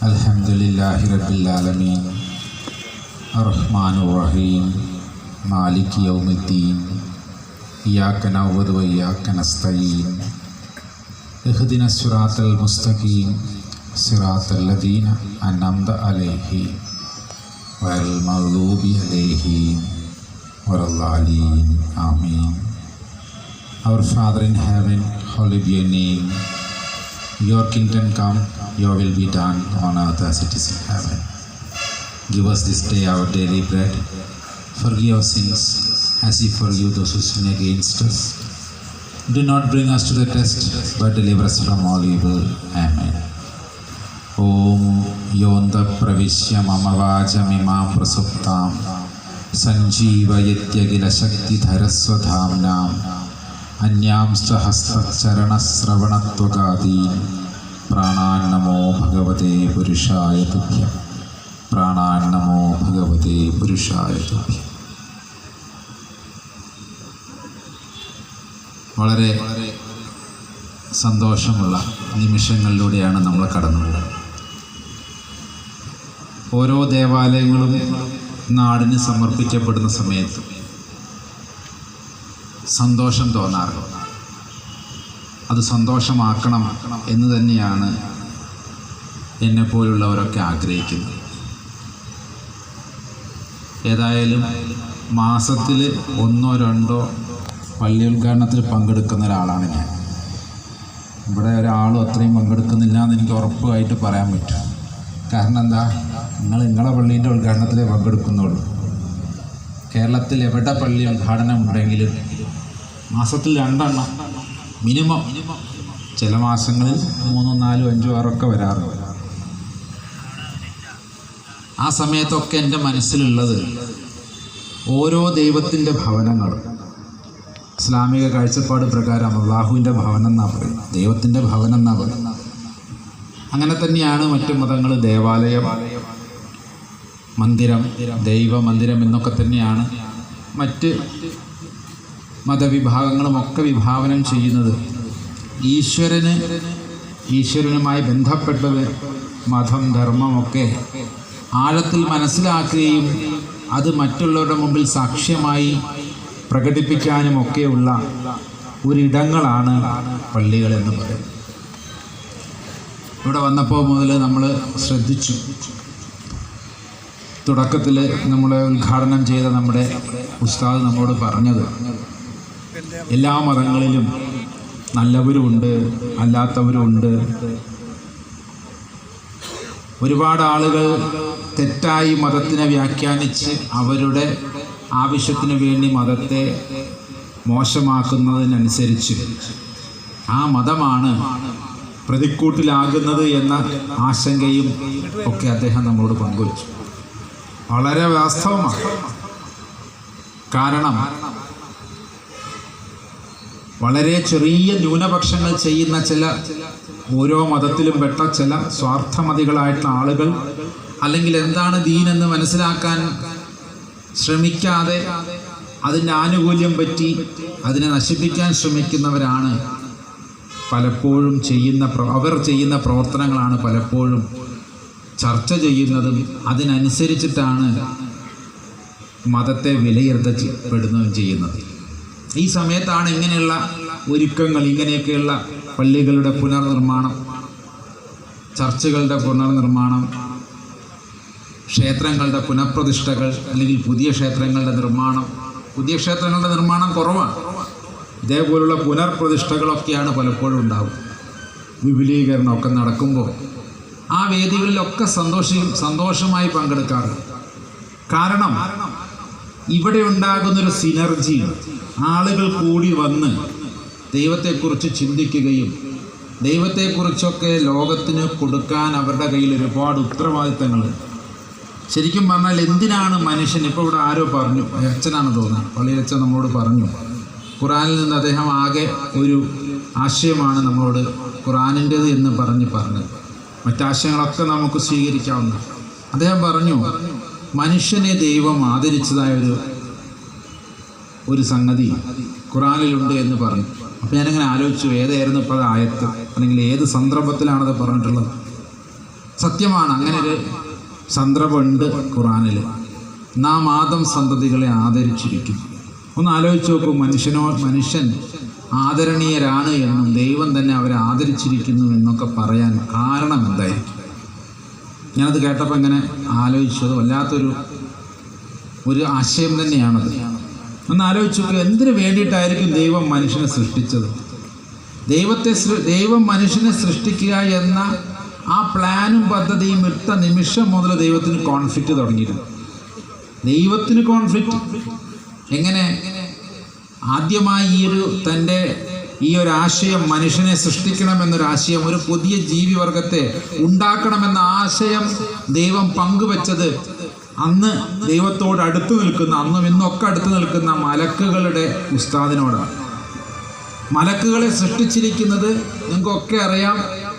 അൽഹംദുലില്ലാഹി റബ്ബിൽ ആലമീൻ അർറഹ്മാനിർ റഹീം മാലികി യൗമിദ്ദീൻ ഇയ്യാക നഅ്ബുദു വ ഇയ്യാക നസ്തഈൻ ഇഹ്ദിനസ് സിറാത്തൽ മുസ്തഖീം സിറാത്തൽ ലദീന അൻഅംത അലൈഹിം ഗൈറിൽ മഗ്ദൂബി അലൈഹിം വലദ്ദാലീൻ ആമീൻ. Our Father in heaven, hallowed be your name. Your kingdom come, your will be done on earth as it is in heaven. Give us this day our daily bread. Forgive our sins as we forgive those who sin against us. Do not bring us to the test, but deliver us from all evil. Amen. Om Yonda Pravishya Mamavajamimam Prasuptam Sanjeevayatya Shakti Dharaswadhamnam അന്യാംശ്ച ഹസ്തചരണശ്രവണത്വഗാദീൻ പ്രാണാന്നമോ ഭഗവതേ പുരുഷായ തുഭ്യം പ്രാണാന്നമോ ഭഗവതേ പുരുഷായ തുഭ്യം. വളരെ സന്തോഷമുള്ള നിമിഷങ്ങളിലൂടെയാണ് നമ്മൾ കടന്നുപോകുന്നത്. ഓരോ ദേവാലയങ്ങളും നാടിന് സമർപ്പിക്കപ്പെടുന്ന സമയത്ത് സന്തോഷം തോന്നാറുണ്ട്. അത് സന്തോഷമാക്കണം എന്ന് തന്നെയാണ് എന്നെപ്പോലുള്ളവരൊക്കെ ആഗ്രഹിക്കുന്നത്. ഏതായാലും മാസത്തിൽ 1 or 2 പള്ളി ഉദ്ഘാടനത്തിൽ പങ്കെടുക്കുന്ന ഒരാളാണ് ഞാൻ. ഇവിടെ ഒരാളും അത്രയും പങ്കെടുക്കുന്നില്ല എന്ന് എനിക്ക് ഉറപ്പായിട്ട് പറയാൻ പറ്റും. കാരണം എന്താ, നിങ്ങളെ പള്ളീൻ്റെ ഉദ്ഘാടനത്തിലേ പങ്കെടുക്കുന്നുള്ളൂ. കേരളത്തിൽ എവിടെ പള്ളി ഉദ്ഘാടനം ഉണ്ടെങ്കിലും മാസത്തിൽ 2 മിനിമം, ചില മാസങ്ങളിൽ 3, 4, 5, 6 വരാറുണ്ട്. ആ സമയത്തൊക്കെ എൻ്റെ മനസ്സിലുള്ളത് ഓരോ ദൈവത്തിൻ്റെ ഭവനങ്ങളും ഇസ്ലാമിക കാഴ്ചപ്പാട് പ്രകാരം അള്ളാഹുവിൻ്റെ ഭവനം എന്നാണ് പറയും, ദൈവത്തിൻ്റെ ഭവനം എന്നാണ് പറയും. അങ്ങനെ തന്നെയാണ് മറ്റു മതങ്ങൾ ദേവാലയം, മന്ദിരം, ദൈവമന്ദിരം എന്നൊക്കെ തന്നെയാണ് മറ്റ് മതവിഭാഗങ്ങളുമൊക്കെ വിഭാവനം ചെയ്യുന്നത്. ഈശ്വരനുമായി ബന്ധപ്പെട്ടത് മതം, ധർമ്മമൊക്കെ ആഴത്തിൽ മനസ്സിലാക്കുകയും അത് മറ്റുള്ളവരുടെ മുമ്പിൽ സാക്ഷ്യമായി പ്രകടിപ്പിക്കാനുമൊക്കെയുള്ള ഒരിടങ്ങളാണ് പള്ളികളെന്ന് പറയുന്നത്. ഇവിടെ വന്നപ്പോൾ മുതൽ നമ്മൾ ശ്രദ്ധിച്ചു. തുടക്കത്തിൽ നമ്മളെ ഉദ്ഘാടനം ചെയ്ത നമ്മുടെ ഉസ്താദ് നമ്മോട് പറഞ്ഞത്, എല്ലാ മതങ്ങളിലും നല്ലവരുമുണ്ട്, അല്ലാത്തവരുമുണ്ട്. ഒരുപാട് ആളുകൾ തെറ്റായി മതത്തിനെ വ്യാഖ്യാനിച്ച് അവരുടെ ആവശ്യത്തിന് വേണ്ടി മതത്തെ മോശമാക്കുന്നതിനനുസരിച്ച് ആ മതമാണ് പ്രതിക്കൂട്ടിലാകുന്നത് എന്ന ആശങ്കയും ഒക്കെ അദ്ദേഹം നമ്മളോട് പങ്കുവച്ചു. വളരെ വാസ്തവമാണ്. കാരണം വളരെ ചെറിയ ന്യൂനപക്ഷങ്ങൾ ചെയ്യുന്ന ഓരോ മതത്തിലും പെട്ട ചില സ്വാർത്ഥമതികളായിട്ടുള്ള ആളുകൾ, അല്ലെങ്കിൽ എന്താണ് ദീനെന്ന് മനസ്സിലാക്കാൻ ശ്രമിക്കാതെ അതിൻ്റെ ആനുകൂല്യം പറ്റി അതിനെ നശിപ്പിക്കാൻ ശ്രമിക്കുന്നവരാണ് പലപ്പോഴും അവർ ചെയ്യുന്ന പ്രവർത്തനങ്ങളാണ് പലപ്പോഴും ചർച്ച ചെയ്യുന്നതും അതിനനുസരിച്ചിട്ടാണ് മതത്തെ വിലയിരുത്തപ്പെടുന്നതും ചെയ്യുന്നത്. ഈ സമയത്താണ് ഇങ്ങനെയുള്ള ഒരുക്കങ്ങൾ, ഇങ്ങനെയൊക്കെയുള്ള പള്ളികളുടെ പുനർനിർമ്മാണം, ചർച്ചുകളുടെ പുനർനിർമ്മാണം, ക്ഷേത്രങ്ങളുടെ പുനഃപ്രതിഷ്ഠകൾ, അല്ലെങ്കിൽ പുതിയ ക്ഷേത്രങ്ങളുടെ നിർമ്മാണം കുറവാണ്. ഇതേപോലുള്ള പുനർപ്രതിഷ്ഠകളൊക്കെയാണ് പലപ്പോഴും ഉണ്ടാവും. വിപുലീകരണമൊക്കെ നടക്കുമ്പോൾ ആ വേദികളിലൊക്കെ സന്തോഷമായി പങ്കെടുക്കാറുണ്ട്. കാരണം ഇവിടെ ഉണ്ടാകുന്നൊരു സിനർജി, ആളുകൾ കൂടി വന്ന് ദൈവത്തെക്കുറിച്ച് ചിന്തിക്കുകയും ദൈവത്തെക്കുറിച്ചൊക്കെ ലോകത്തിന് കൊടുക്കാൻ അവരുടെ കയ്യിൽ ഒരുപാട് ഉത്തരവാദിത്തങ്ങളുണ്ട്. ശരിക്കും പറഞ്ഞാൽ എന്തിനാണ് മനുഷ്യൻ, ഇപ്പോൾ ഇവിടെ ആരോ പറഞ്ഞു, അച്ഛനാണ് തോന്നുന്നത്, പള്ളിയച്ഛൻ നമ്മളോട് പറഞ്ഞു, ഖുറാനിൽ നിന്ന് അദ്ദേഹം ആകെ ഒരു ആശയമാണ് നമ്മളോട് ഖുറാനിൻ്റേത് എന്ന് പറഞ്ഞത്. മറ്റാശയങ്ങളൊക്കെ നമുക്ക് സ്വീകരിക്കാവുന്ന. അദ്ദേഹം പറഞ്ഞു, മനുഷ്യനെ ദൈവം ആദരിച്ചതായ ഒരു സംഗതി ഖുറാനിലുണ്ട് എന്ന് പറഞ്ഞു. അപ്പോൾ ഞാനിങ്ങനെ ആലോചിച്ചു, ഏതായിരുന്നു ഇപ്പോൾ ആയത്ത്, അല്ലെങ്കിൽ ഏത് സന്ദർഭത്തിലാണത് പറഞ്ഞിട്ടുള്ളത്? സത്യമാണ്, അങ്ങനെ ഒരു സന്ദർഭമുണ്ട് ഖുർആനിൽ. നാം ആദം സന്തതികളെ ആദരിച്ചിരിക്കുന്നു. ഒന്ന് ആലോചിച്ച് നോക്കൂ, മനുഷ്യൻ ആദരണീയരാണ് എന്നും ദൈവം തന്നെ അവരെ ആദരിച്ചിരിക്കുന്നു എന്നൊക്കെ പറയാൻ കാരണം എന്തായിരിക്കും? ഞാനത് കേട്ടപ്പോൾ ഇങ്ങനെ ആലോചിച്ചത് വല്ലാത്തൊരു ആശയം തന്നെയാണത്. ഒന്ന് ആലോചിച്ച് നോക്കുക, എന്തിനു വേണ്ടിയിട്ടായിരിക്കും ദൈവം മനുഷ്യനെ സൃഷ്ടിച്ചത്? ദൈവം മനുഷ്യനെ സൃഷ്ടിക്കുക എന്ന ആ പ്ലാനും പദ്ധതിയും ഇട്ട നിമിഷം മുതൽ ദൈവത്തിന് കോൺഫ്ലിക്റ്റ് തുടങ്ങിയിരുന്നു. ദൈവത്തിന് കോൺഫ്ലിക്റ്റ് എങ്ങനെ? ആദ്യമായി തൻ്റെ ഈ ഒരു ആശയം, മനുഷ്യനെ സൃഷ്ടിക്കണമെന്നൊരാശയം, ഒരു പുതിയ ജീവിവർഗത്തെ ഉണ്ടാക്കണമെന്ന ആശയം ദൈവം പങ്കുവെച്ചത് അന്ന് ദൈവത്തോട് അടുത്ത് നിൽക്കുന്ന, അന്നും ഇന്നൊക്കെ അടുത്ത് നിൽക്കുന്ന മലക്കുകളുടെ ഉസ്താദിനോടാണ്. മലക്കുകളെ സൃഷ്ടിച്ചിരിക്കുന്നത് നിങ്ങൾക്കൊക്കെ അറിയാം,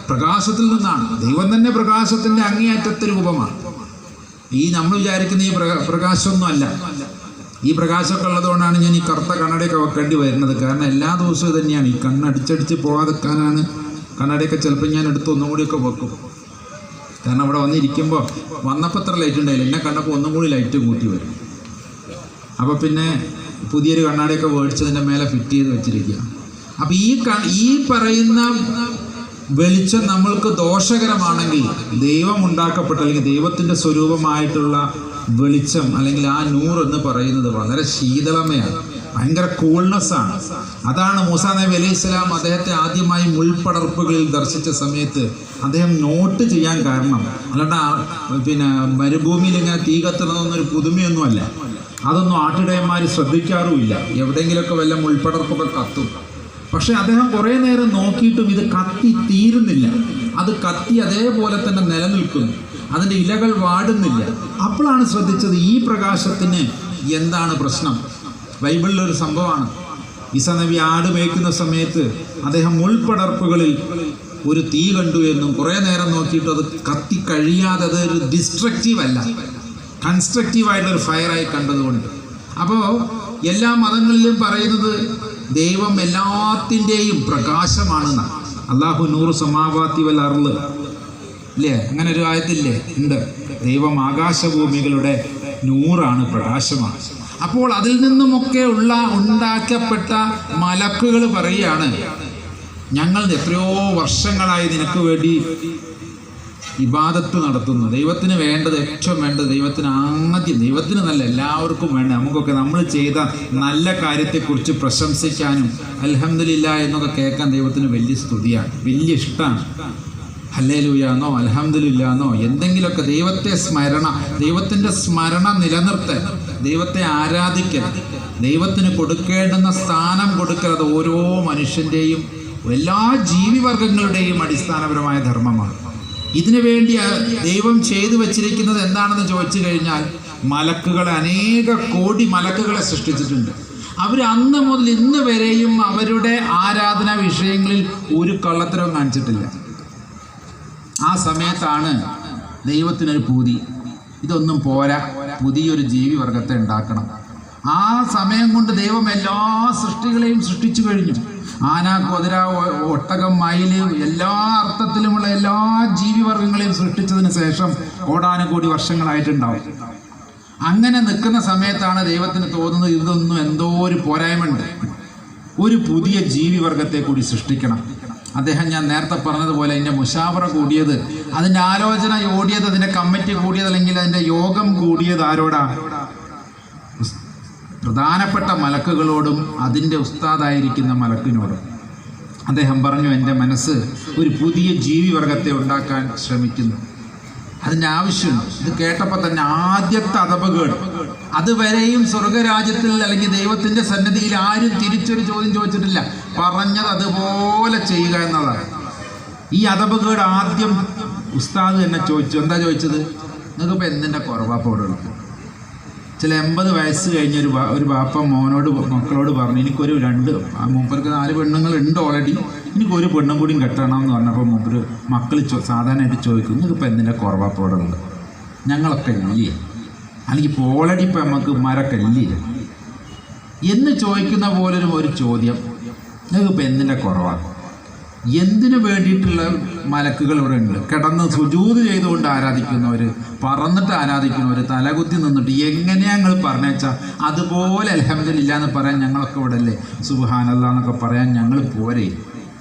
പ്രകാശത്തിൽ നിന്നാണ്. ദൈവം തന്നെ പ്രകാശത്തിൻ്റെ അങ്ങേയറ്റത്തെ രൂപമാണ്. ഈ നമ്മൾ വിചാരിക്കുന്ന ഈ പ്രകാശമൊന്നും അല്ല. ഈ പ്രകാശമൊക്കെ ഉള്ളതുകൊണ്ടാണ് ഞാൻ ഈ കറുത്ത കണ്ണടയൊക്കെ വെക്കേണ്ടി വരുന്നത്. കാരണം എല്ലാ ദിവസവും തന്നെയാണ്. ഈ കണ്ണടിച്ചടിച്ച് പോകാതെക്കാനാണ് കണ്ണടയൊക്കെ ചിലപ്പോൾ ഞാൻ എടുത്ത് ഒന്നും കൂടിയൊക്കെ വെക്കും. കാരണം അവിടെ വന്നിരിക്കുമ്പോൾ വന്നപ്പോൾ അത്ര ലൈറ്റ് ഉണ്ടായില്ല, എന്നെ കണ്ടപ്പോൾ ഒന്നും കൂടി ലൈറ്റ് കൂട്ടി വരും. അപ്പോൾ പിന്നെ പുതിയൊരു കണ്ണാടിയൊക്കെ മേടിച്ചതിൻ്റെ മേലെ ഫിറ്റ് ചെയ്ത് വെച്ചിരിക്കുക. അപ്പോൾ ഈ പറയുന്ന വെളിച്ചം നമ്മൾക്ക് ദോഷകരമാണെങ്കിൽ, ദൈവം ഉണ്ടാക്കപ്പെട്ട അല്ലെങ്കിൽ ദൈവത്തിൻ്റെ സ്വരൂപമായിട്ടുള്ള വെളിച്ചം അല്ലെങ്കിൽ ആ നൂർ എന്ന് പറയുന്നത് വളരെ ശീതളമയാണ്, ഭയങ്കര കൂൾനെസ്സാണ്. അതാണ് മൂസാ നബി അലൈഹി സ്വലാം അദ്ദേഹത്തെ ആദ്യമായി മുൾപടർപ്പുകളിൽ ദർശിച്ച സമയത്ത് അദ്ദേഹം നോട്ട് ചെയ്യാൻ കാരണം, അല്ലാണ്ട് പിന്നെ മരുഭൂമിയിൽ ഇങ്ങനെ തീ കത്തുന്നതൊന്നൊരു പുതുമയൊന്നുമല്ല. അതൊന്നും ആട്ടിടയന്മാർ ശ്രദ്ധിക്കാറുമില്ല. എവിടെയെങ്കിലുമൊക്കെ വല്ല മുൾപടർപ്പൊക്കെ കത്തും. പക്ഷെ അദ്ദേഹം കുറേ നേരം നോക്കിയിട്ടും ഇത് കത്തി തീരുന്നില്ല. അത് കത്തി അതേപോലെ തന്നെ നിലനിൽക്കുന്നു, അതിൻ്റെ ഇലകൾ വാടുന്നില്ല. അപ്പോഴാണ് ശ്രദ്ധിച്ചത് ഈ പ്രകാശത്തിന് എന്താണ് പ്രശ്നം. ബൈബിളിലൊരു സംഭവമാണ്. ഈസാ നബി ആട് മേയ്ക്കുന്ന സമയത്ത് അദ്ദേഹം മുൾപടർപ്പുകളിൽ ഒരു തീ കണ്ടു എന്നും കുറേ നേരം നോക്കിയിട്ട് അത് കത്തി കഴിയാതെ, അതൊരു ഡിസ്ട്രക്റ്റീവ് അല്ല, കൺസ്ട്രക്റ്റീവായിട്ടൊരു ഫയറായി കണ്ടതുകൊണ്ട്. അപ്പോൾ എല്ലാ മതങ്ങളിലും പറയുന്നത് ദൈവം എല്ലാത്തിൻ്റെയും പ്രകാശമാണെന്നാണ്. അല്ലാഹു നൂറ് സമാവാത്തി വൽ അർള് ഇല്ലേ, അങ്ങനെ ഒരു ആയത്തില്ലേ? ഉണ്ട്. ദൈവം ആകാശഭൂമികളുടെ നൂറാണ്, പ്രകാശമാണ്. അപ്പോൾ അതിൽ നിന്നുമൊക്കെ ഉണ്ടാക്കപ്പെട്ട മലക്കുകൾ പറയുകയാണ്, ഞങ്ങൾ എത്രയോ വർഷങ്ങളായി നിനക്ക് വേണ്ടി ഇബാദത്ത് നടത്തുന്നു. ദൈവത്തിന് വേണ്ടത്, ഏറ്റവും വേണ്ടത് ദൈവത്തിന് ആദ്യം, ദൈവത്തിന് നല്ല എല്ലാവർക്കും വേണ്ട, നമുക്കൊക്കെ നമ്മൾ ചെയ്ത നല്ല കാര്യത്തെക്കുറിച്ച് പ്രശംസിക്കാനും അൽഹംദുലില്ലാ എന്നൊക്കെ കേൾക്കാൻ ദൈവത്തിന് വലിയ സ്തുതിയാണ്, വലിയ ഇഷ്ടമാണ്. ഹല്ലേലൂയാന്നോ അൽഹംദുലില്ലാന്നോ എന്തെങ്കിലുമൊക്കെ ദൈവത്തിൻ്റെ സ്മരണ നിലനിർത്തൽ, ദൈവത്തെ ആരാധിക്കൽ, ദൈവത്തിന് കൊടുക്കേണ്ടുന്ന സ്ഥാനം കൊടുക്കൽ, അത് ഓരോ മനുഷ്യൻ്റെയും എല്ലാ ജീവിവർഗങ്ങളുടെയും അടിസ്ഥാനപരമായ ധർമ്മമാണ്. ഇതിനു വേണ്ടി ദൈവം ചെയ്തു വച്ചിരിക്കുന്നത് എന്താണെന്ന് ചോദിച്ചു കഴിഞ്ഞാൽ, മലക്കുകളെ, അനേക കോടി മലക്കുകളെ സൃഷ്ടിച്ചിട്ടുണ്ട്. അവർ അന്ന് മുതൽ ഇന്ന് വരെയും അവരുടെ ആരാധനാ വിഷയങ്ങളിൽ ഒരു കള്ളത്തരവും കാണിച്ചിട്ടില്ല. ആ സമയത്താണ് ദൈവത്തിനൊരു പൂതി, ഇതൊന്നും പോരാ, പുതിയൊരു ജീവിവർഗത്തെ ഉണ്ടാക്കണം. ആ സമയം കൊണ്ട് ദൈവം എല്ലാ സൃഷ്ടികളെയും സൃഷ്ടിച്ചു കഴിഞ്ഞു. ആന, കുതിര, ഒട്ടകം, മയില്, എല്ലാ അർത്ഥത്തിലുമുള്ള എല്ലാ ജീവിവർഗങ്ങളെയും സൃഷ്ടിച്ചതിന് ശേഷം കോടാനുകോടി വർഷങ്ങളായിട്ടുണ്ടാവും. അങ്ങനെ നിൽക്കുന്ന സമയത്താണ് ദൈവത്തിന് തോന്നുന്നത്, ഇതൊന്നും എന്തോ ഒരു പോരായ്മയുണ്ട്, ഒരു പുതിയ ജീവിവർഗത്തെ കൂടി സൃഷ്ടിക്കണം. അദ്ദേഹം ഞാൻ നേരത്തെ പറഞ്ഞതുപോലെ അതിൻ്റെ മുശാവറ കൂടിയത്, അതിൻ്റെ ആലോചന ഓടിയത്, അതിൻ്റെ കമ്മിറ്റി കൂടിയത്, അല്ലെങ്കിൽ അതിൻ്റെ യോഗം കൂടിയത് ആരോടാ? പ്രധാനപ്പെട്ട മലക്കുകളോടും അതിൻ്റെ ഉസ്താദായിരിക്കുന്ന മലക്കിനോടും. അദ്ദേഹം പറഞ്ഞു, എൻ്റെ മനസ്സ് ഒരു പുതിയ ജീവിവർഗത്തെ ഉണ്ടാക്കാൻ ശ്രമിക്കുന്നു, അതിൻ്റെ ആവശ്യമുണ്ട്. ഇത് കേട്ടപ്പോൾ തന്നെ ആദ്യത്തെ അതപകേട്, അതുവരെയും സ്വർഗരാജ്യത്തിൽ അല്ലെങ്കിൽ ദൈവത്തിൻ്റെ സന്നിധിയിൽ ആരും തിരിച്ചൊരു ചോദ്യം ചോദിച്ചിട്ടില്ല, പറഞ്ഞത് അതുപോലെ ചെയ്യുക എന്നതാണ്. ഈ അതപകേട് ആദ്യം ഉസ്താദ് തന്നെ ചോദിച്ചു. എന്താ ചോദിച്ചത്? നിങ്ങൾക്കിപ്പോൾ എന്തിൻ്റെ കുറവാപ്പോടുള്ളൂ? ചില 80 വയസ്സ് കഴിഞ്ഞ ഒരു ബാപ്പ മക്കളോട് പറഞ്ഞു, എനിക്കൊരു 4 പെണ്ണുങ്ങളുണ്ട് ഓൾറെഡി, എനിക്കൊരു പെണ്ണും കൂടിയും കെട്ടണം എന്ന് പറഞ്ഞപ്പോൾ മക്കൾ സാധാരണയായിട്ട് ചോദിക്കും, നിങ്ങൾക്കിപ്പോൾ എന്തിൻ്റെ കുറവാപ്പോടുള്ളത്? ഞങ്ങളൊക്കെ ഇല്ലേ, അല്ലെങ്കിൽ ഇപ്പോൾ ഓൾറെഡി ഇപ്പം നമുക്ക് മരൊക്കെ ഇല്ലേ എന്ന് ചോദിക്കുന്ന പോലൊരു ചോദ്യം. നിങ്ങൾക്കിപ്പോൾ എന്തിൻ്റെ കുറവാണ്? എന്തിനു വേണ്ടിയിട്ടുള്ള മലക്കുകൾ ഇവിടെ ഉണ്ട്? കിടന്ന് സുജൂദ് ചെയ്തുകൊണ്ട് ആരാധിക്കുന്നവർ, പറന്നിട്ട് ആരാധിക്കുന്നവർ, തലകുത്തി നിന്നിട്ട് എങ്ങനെയാ ഞങ്ങൾ പറഞ്ഞേച്ചാൽ അതുപോലെ അൽഹംദുലില്ലാ എന്ന് പറയാൻ ഞങ്ങളൊക്കെ ഇവിടെ അല്ലേ, സുബ്ഹാനല്ലാഹ് എന്നൊക്കെ പറയാൻ ഞങ്ങൾ പോരെ?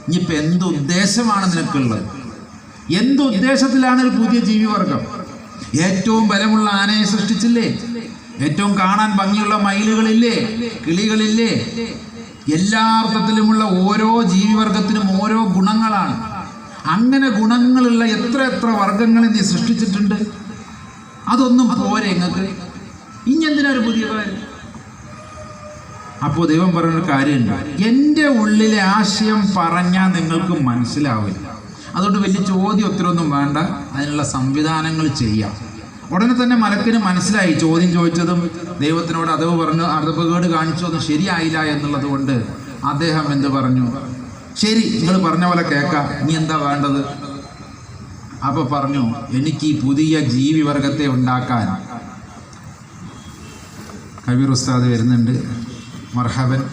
ഇനിയിപ്പോൾ എന്ത് ഉദ്ദേശമാണ് നിനക്കുള്ളത്? എന്ത് ഉദ്ദേശത്തിലാണ് ഒരു പുതിയ ജീവിവർഗം? ഏറ്റവും ബലമുള്ള ആനയെ സൃഷ്ടിച്ചില്ലേ? ഏറ്റവും കാണാൻ ഭംഗിയുള്ള മയിലുകളില്ലേ, കിളികളില്ലേ? എല്ലാ അർത്ഥത്തിലുമുള്ള ഓരോ ജീവിവർഗത്തിനും ഓരോ ഗുണങ്ങളാണ്. അങ്ങനെ ഗുണങ്ങളുള്ള എത്ര എത്ര വർഗങ്ങൾ നീ സൃഷ്ടിച്ചിട്ടുണ്ട്. അതൊന്നും പോരെ നിങ്ങൾക്ക്? ഇനി എന്തിനാ ഒരു പുതിയ കാര്യം? അപ്പോൾ ദൈവം പറയുന്ന കാര്യമുണ്ട്, എൻ്റെ ഉള്ളിലെ ആശയം പറഞ്ഞാൽ നിങ്ങൾക്ക് മനസ്സിലാവില്ല. അതുകൊണ്ട് വലിയ ചോദ്യം ഉത്തരവൊന്നും വേണ്ട, അതിനുള്ള സംവിധാനങ്ങൾ ചെയ്യാം. ഉടനെ തന്നെ മലക്കിന് മനസ്സിലായി ചോദ്യം ചോദിച്ചതും ദൈവത്തിനോട് അതവ് പറഞ്ഞു അതവുകേട് കാണിച്ചതൊന്നും ശരിയായില്ല എന്നുള്ളത് കൊണ്ട് അദ്ദേഹം എന്ത് പറഞ്ഞു? ശരി, നിങ്ങൾ പറഞ്ഞ പോലെ കേൾക്കാം, ഇനി എന്താ വേണ്ടത്? അപ്പോൾ പറഞ്ഞു, എനിക്ക് ഈ പുതിയ ജീവിവർഗത്തെ ഉണ്ടാക്കാൻ. കബീർ ഉസ്താദ് വരുന്നുണ്ട്, മർഹബൻ.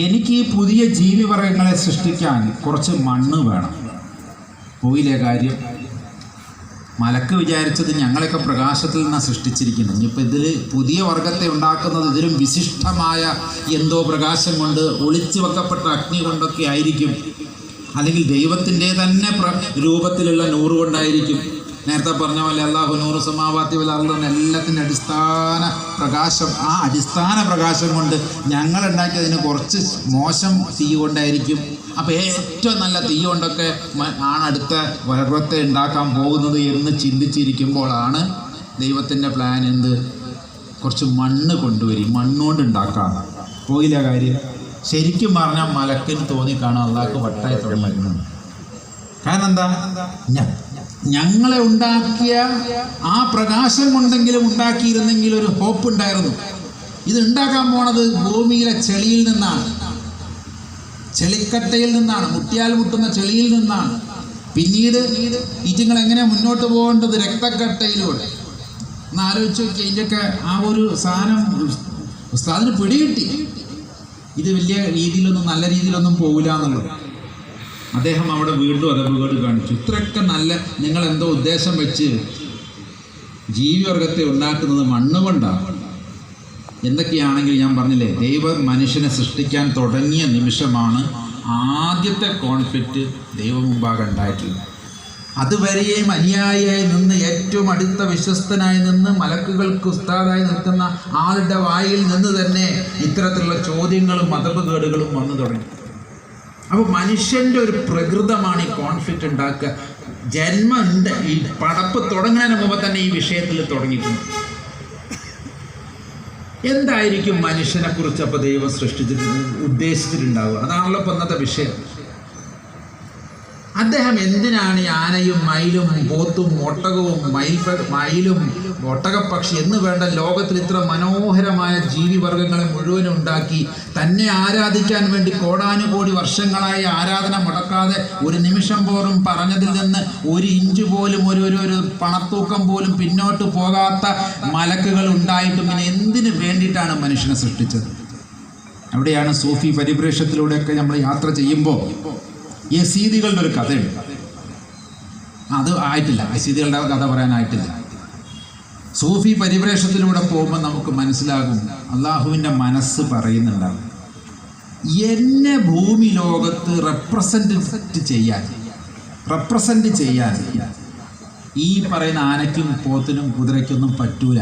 എനിക്ക് ഈ പുതിയ ജീവിവർഗങ്ങളെ സൃഷ്ടിക്കാൻ കുറച്ച് മണ്ണ് വേണം. പോയില്ലേ കാര്യം? മലക്ക് വിചാരിച്ചത് ഞങ്ങളൊക്കെ പ്രകാശത്തിൽ നിന്നാണ് സൃഷ്ടിച്ചിരിക്കുന്നത്. ഇനിയിപ്പോൾ ഇതിൽ പുതിയ വർഗത്തെ ഉണ്ടാക്കുന്നത് ഇതിലും വിശിഷ്ടമായ എന്തോ പ്രകാശം കൊണ്ട്, ഒളിച്ചു വെക്കപ്പെട്ട അഗ്നി കൊണ്ടൊക്കെ ആയിരിക്കും, അല്ലെങ്കിൽ ദൈവത്തിൻ്റെ തന്നെ രൂപത്തിലുള്ള നൂറ് കൊണ്ടായിരിക്കും. നേരത്തെ പറഞ്ഞ പോലെ അല്ലാഹു നൂറ് സമാവാത്തി വൽ അർള് എന്ന എല്ലാത്തിൻ്റെ അടിസ്ഥാന പ്രകാശം, ആ അടിസ്ഥാന പ്രകാശം കൊണ്ട് ഞങ്ങളുണ്ടാക്കിയതിന് കുറച്ച് മോശം തീ കൊണ്ടായിരിക്കും. അപ്പോൾ ഏറ്റവും നല്ല തീ കൊണ്ടൊക്കെ ആണ് അടുത്ത വർഗത്തെ ഉണ്ടാക്കാൻ പോകുന്നത് എന്ന് ചിന്തിച്ചിരിക്കുമ്പോഴാണ് ദൈവത്തിൻ്റെ പ്ലാൻ എന്ത്? കുറച്ച് മണ്ണ് കൊണ്ടുവരും, മണ്ണുകൊണ്ട് ഉണ്ടാക്കാം. പോയില്ല കാര്യം? ശരിക്കും പറഞ്ഞാൽ മലക്കിന് തോന്നിക്കാണും അള്ളാഹ്ക്ക് വട്ടായി തുടങ്ങി. കാരണം എന്താ? ഞങ്ങളെ ഉണ്ടാക്കിയ ആ പ്രകാശം കൊണ്ടെങ്കിലും ഉണ്ടാക്കിയിരുന്നെങ്കിൽ ഒരു ഹോപ്പ് ഉണ്ടായിരുന്നു. ഇത് ഉണ്ടാക്കാൻ പോണത് ഭൂമിയിലെ ചെളിയിൽ നിന്നാണ്, ചെളിക്കട്ടയിൽ നിന്നാണ്, മുട്ടിയാൽ മുട്ടുന്ന ചെളിയിൽ നിന്നാണ്. പിന്നീട് ഇതുങ്ങൾ എങ്ങനെ മുന്നോട്ട് പോകേണ്ടത്? രക്തക്കട്ടയിലൂടെ. ഒന്ന് ആലോചിച്ച് നോക്കി, ഇതിൻ്റെയൊക്കെ ആ ഒരു സാധനം ഉസ്താദിന് പിടികിട്ടി. ഇത് വലിയ രീതിയിലൊന്നും നല്ല രീതിയിലൊന്നും പോകില്ല എന്നുള്ളത്. അദ്ദേഹം അവിടെ വീണ്ടും അതവുകേട് കാണിച്ചു. ഇത്രയൊക്കെ നല്ല നിങ്ങൾ എന്തോ ഉദ്ദേശം വെച്ച് ജീവിവർഗത്തെ ഉണ്ടാക്കുന്നത് മണ്ണുകൊണ്ടാണ്. എന്തൊക്കെയാണെങ്കിൽ ഞാൻ പറഞ്ഞില്ലേ, ദൈവം മനുഷ്യനെ സൃഷ്ടിക്കാൻ തുടങ്ങിയ നിമിഷമാണ് ആദ്യത്തെ കോൺഫ്ലിക്റ്റ് ദൈവം മുമ്പാകെ ഉണ്ടായിട്ടുള്ളത്. അതുവരെയും അനുയായിയായി നിന്ന്, ഏറ്റവും അടുത്ത വിശ്വസ്തനായി നിന്ന്, മലക്കുകൾക്ക് ഉസ്താദായി നിൽക്കുന്ന ആളുടെ വായിൽ നിന്ന് തന്നെ ഇത്തരത്തിലുള്ള ചോദ്യങ്ങളും മതവുകേടുകളും വന്നു തുടങ്ങി. അപ്പോൾ മനുഷ്യൻ്റെ ഒരു പ്രകൃതമാണ് ഈ കോൺഫ്ലിക്റ്റ് ഉണ്ടാക്കുക. ജന്മമുണ്ട്, ഈ പടപ്പ് തുടങ്ങുന്നതിന് മുമ്പ് തന്നെ ഈ വിഷയത്തിൽ തുടങ്ങിയിട്ടുണ്ട്. എന്തായിരിക്കും മനുഷ്യനെ കുറിച്ച് അപ്പോൾ ദൈവം ഉദ്ദേശിച്ചിട്ടുണ്ടാവുക? അതാണല്ലോ ഇപ്പം ഇന്നത്തെ വിഷയം. അദ്ദേഹം എന്തിനാണ് ഈ ആനയും മയിലും പോത്തും ഒട്ടകവും മയിലും ഒട്ടകപ്പക്ഷി എന്ന് വേണ്ട ലോകത്തിൽ ഇത്ര മനോഹരമായ ജീവിവർഗങ്ങളെ മുഴുവനും ഉണ്ടാക്കി തന്നെ ആരാധിക്കാൻ വേണ്ടി കോടാനുകോടി വർഷങ്ങളായി ആരാധന മുടക്കാതെ ഒരു നിമിഷം പോലും പറഞ്ഞതിൽ നിന്ന് ഒരു ഇഞ്ച് പോലും ഒരു പണത്തൂക്കം പോലും പിന്നോട്ട് പോകാത്ത മലക്കുകൾ ഉണ്ടായിട്ടും പിന്നെ എന്തിനു വേണ്ടിയിട്ടാണ് മനുഷ്യനെ സൃഷ്ടിച്ചത്? അവിടെയാണ് സൂഫി പരിപ്രേക്ഷത്തിലൂടെയൊക്കെ നമ്മൾ യാത്ര ചെയ്യുമ്പോൾ യസീദികളുടെ ഒരു കഥയുണ്ട്. അത് ആയിട്ടില്ല, യസീദികളുടെ കഥ പറയാനായിട്ടില്ല. സൂഫി പരിപ്രേക്ഷത്തിലൂടെ പോകുമ്പോൾ നമുക്ക് മനസ്സിലാകും, അള്ളാഹുവിൻ്റെ മനസ്സ് പറയുന്നുണ്ടാകും, എന്നെ ഭൂമി ലോകത്ത് റെപ്രസെൻറ്റ് ചെയ്യാൻ ഈ പറയുന്ന ആനയ്ക്കും പോത്തിനും കുതിരയ്ക്കൊന്നും പറ്റൂല.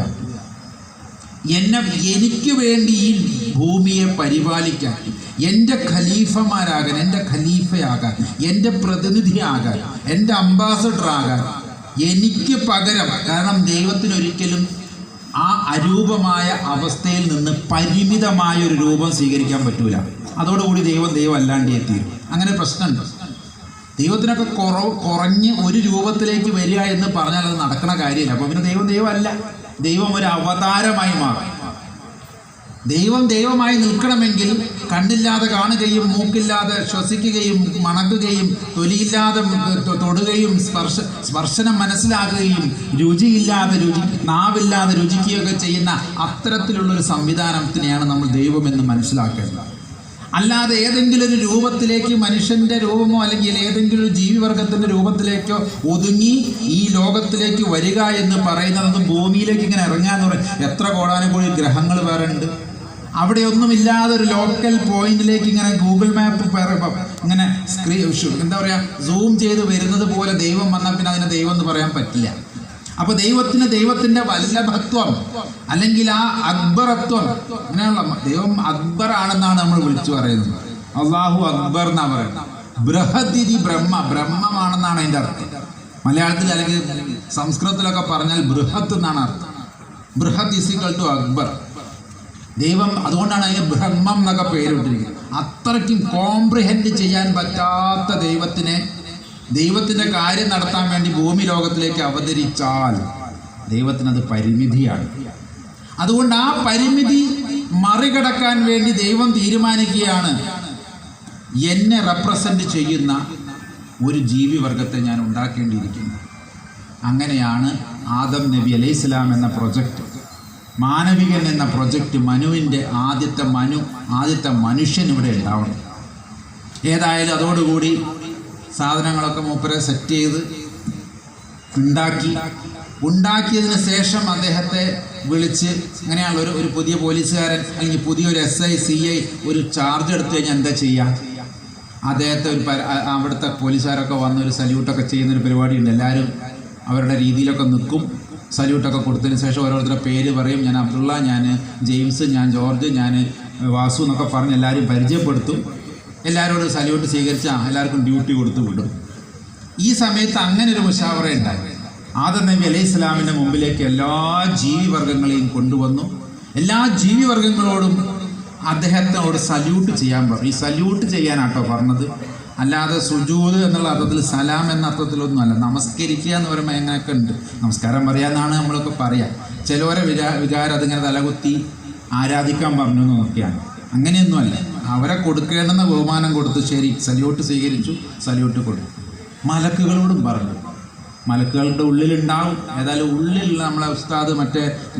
എനിക്ക് വേണ്ടി ഈ ഭൂമിയെ പരിപാലിക്കാൻ, എൻ്റെ ഖലീഫമാരാകാൻ, എൻ്റെ ഖലീഫയാകാൻ, എൻ്റെ പ്രതിനിധിയാകാൻ, എൻ്റെ അംബാസഡർ ആകാൻ എനിക്ക് പകരം. കാരണം ദൈവത്തിനൊരിക്കലും ആ അരൂപമായ അവസ്ഥയിൽ നിന്ന് പരിമിതമായൊരു രൂപം സ്വീകരിക്കാൻ പറ്റൂല. അതോടുകൂടി ദൈവം അല്ലാണ്ട് എത്തിയിരുന്നു. അങ്ങനെ പ്രശ്നമുണ്ട്. ദൈവത്തിനൊക്കെ കുറഞ്ഞ് ഒരു രൂപത്തിലേക്ക് വരിക എന്ന് പറഞ്ഞാൽ അത് നടക്കണ കാര്യമില്ല. അപ്പോൾ പിന്നെ ദൈവം അല്ല, ദൈവം ഒരു അവതാരമായി മാറും. ദൈവം ദൈവമായി നിൽക്കണമെങ്കിൽ കണ്ണില്ലാതെ കാണുകയും മൂക്കില്ലാതെ ശ്വസിക്കുകയും മണക്കുകയും തൊലിയില്ലാതെ തൊടുകയും സ്പർശനം മനസ്സിലാക്കുകയും നാവില്ലാതെ രുചിക്കുകയൊക്കെ ചെയ്യുന്ന അത്തരത്തിലുള്ളൊരു സംവിധാനത്തിനെയാണ് നമ്മൾ ദൈവമെന്ന് മനസ്സിലാക്കേണ്ടത്. അല്ലാതെ ഏതെങ്കിലും ഒരു രൂപത്തിലേക്ക്, മനുഷ്യൻ്റെ രൂപമോ അല്ലെങ്കിൽ ഏതെങ്കിലും ഒരു ജീവിവർഗത്തിൻ്റെ രൂപത്തിലേക്കോ ഒതുങ്ങി ഈ ലോകത്തിലേക്ക് വരിക എന്ന് പറയുന്നത്, ഭൂമിയിലേക്ക് ഇങ്ങനെ ഇറങ്ങാന്ന് പറയും. എത്ര കോടാനുകൂടി ഗ്രഹങ്ങൾ വേറെ ഉണ്ട്. അവിടെയൊന്നുമില്ലാതെ ഒരു ലോക്കൽ പോയിന്റിലേക്ക് ഇങ്ങനെ ഗൂഗിൾ മാപ്പ് ഇങ്ങനെ എന്താ പറയുക, സൂം ചെയ്ത് വരുന്നത് പോലെ ദൈവം വന്നാൽ പിന്നെ അതിനെ ദൈവം എന്ന് പറയാൻ പറ്റില്ല. അപ്പോൾ ദൈവത്തിൻ്റെ വല്ലഭത്വം അല്ലെങ്കിൽ ആ അക്ബറത്വം, അങ്ങനെയുള്ള ദൈവം അക്ബർ ആണെന്നാണ് നമ്മൾ വിളിച്ചു പറയുന്നത്. അള്ളാഹു അക്ബർ എന്നാണ് പറയുന്നത്. ബൃഹദിതി ബ്രഹ്മമാണെന്നാണ് അതിൻ്റെ അർത്ഥം. മലയാളത്തിൽ അല്ലെങ്കിൽ സംസ്കൃതത്തിലൊക്കെ പറഞ്ഞാൽ ബൃഹത്ത് എന്നാണ് അർത്ഥം. ബൃഹദ് ഇസിക്വൽ ടു അക്ബർ. ദൈവം അതുകൊണ്ടാണ് അതിന് ബ്രഹ്മം എന്നൊക്കെ പേരിട്ടിരിക്കുന്നത്. അത്രയ്ക്കും കോംപ്രിഹെൻഡ് ചെയ്യാൻ പറ്റാത്ത ദൈവത്തിൻ്റെ കാര്യം നടത്താൻ വേണ്ടി ഭൂമി ലോകത്തിലേക്ക് അവതരിച്ചാൽ ദൈവത്തിനത് പരിമിതിയാണ്. അതുകൊണ്ട് ആ പരിമിതി മറികടക്കാൻ വേണ്ടി ദൈവം തീരുമാനിക്കുകയാണ്, എന്നെ റെപ്രസെൻ്റ് ചെയ്യുന്ന ഒരു ജീവിവർഗത്തെ ഞാൻ ഉണ്ടാക്കേണ്ടിയിരിക്കുന്നു. അങ്ങനെയാണ് ആദം നബി അലൈഹിസ്സലാം എന്ന പ്രൊജക്റ്റ്, മാനവികൻ എന്ന പ്രൊജക്റ്റ്, മനുവിൻ്റെ ആദ്യത്തെ മനുഷ്യൻ ഇവിടെ ഉണ്ടാവണം. ഏതായാലും അതോടുകൂടി സാധനങ്ങളൊക്കെ മൂപ്പരെ സെറ്റ് ചെയ്ത് ഉണ്ടാക്കിയതിന് ശേഷം അദ്ദേഹത്തെ വിളിച്ച്, അങ്ങനെയാണല്ലോ ഒരു പുതിയ പോലീസുകാരൻ അല്ലെങ്കിൽ പുതിയൊരു SI CI ഒരു ചാർജ് എടുത്തു കഴിഞ്ഞാൽ എന്താ ചെയ്യുക? അദ്ദേഹത്തെ അവിടുത്തെ പോലീസുകാരൊക്കെ വന്ന് ഒരു സല്യൂട്ടൊക്കെ ചെയ്യുന്നൊരു പരിപാടിയുണ്ട്. എല്ലാവരും അവരുടെ രീതിയിലൊക്കെ നിൽക്കും. സല്യൂട്ടൊക്കെ കൊടുത്തതിന് ശേഷം ഓരോരുത്തരുടെ പേര് പറയും. ഞാൻ അബ്ദുള്ള, ഞാൻ ജെയിംസ്, ഞാൻ ജോർജ്, ഞാൻ വാസു എന്നൊക്കെ പറഞ്ഞ് എല്ലാവരും പരിചയപ്പെടുത്തും. എല്ലാവരോടും സല്യൂട്ട് സ്വീകരിച്ച് എല്ലാവർക്കും ഡ്യൂട്ടി കൊടുത്ത് വിടും. ഈ സമയത്ത് അങ്ങനെ ഒരു മുശാവറ ഉണ്ടായി. ആദം നബി അലൈഹിസ്സലാമിൻ്റെ മുമ്പിലേക്ക് എല്ലാ ജീവിവർഗങ്ങളെയും കൊണ്ടുവന്നു. എല്ലാ ജീവിവർഗങ്ങളോടും അദ്ദേഹത്തിനോട് സല്യൂട്ട് ചെയ്യാൻ പറഞ്ഞു. ഈ സല്യൂട്ട് ചെയ്യാനാട്ടോ പറഞ്ഞത്, അല്ലാതെ സുജൂദ് എന്നുള്ള അർത്ഥത്തിൽ, സലാം എന്ന അർത്ഥത്തിലൊന്നും അല്ല. നമസ്കരിക്കുക എന്ന് പറയുമ്പോൾ എങ്ങനെയൊക്കെ ഉണ്ട്, നമസ്കാരം പറയാമെന്നാണ് നമ്മളൊക്കെ പറയാം. ചിലവരെ വികാരം അതിങ്ങനെ തലകുത്തി ആരാധിക്കാൻ പറഞ്ഞു എന്നൊക്കെയാണ്. അങ്ങനെയൊന്നുമല്ല. അവരെ കൊടുക്കേണ്ടുന്ന ബഹുമാനം കൊടുത്തു. ശരി, സല്യൂട്ട് സ്വീകരിച്ചു, സല്യൂട്ട് കൊടുത്തു. മലക്കുകളോടും പറഞ്ഞു. മലക്കുകളുടെ ഉള്ളിലുണ്ടാവും. ഏതായാലും ഉള്ളിലുള്ള നമ്മളെ ഉസ്താദ്,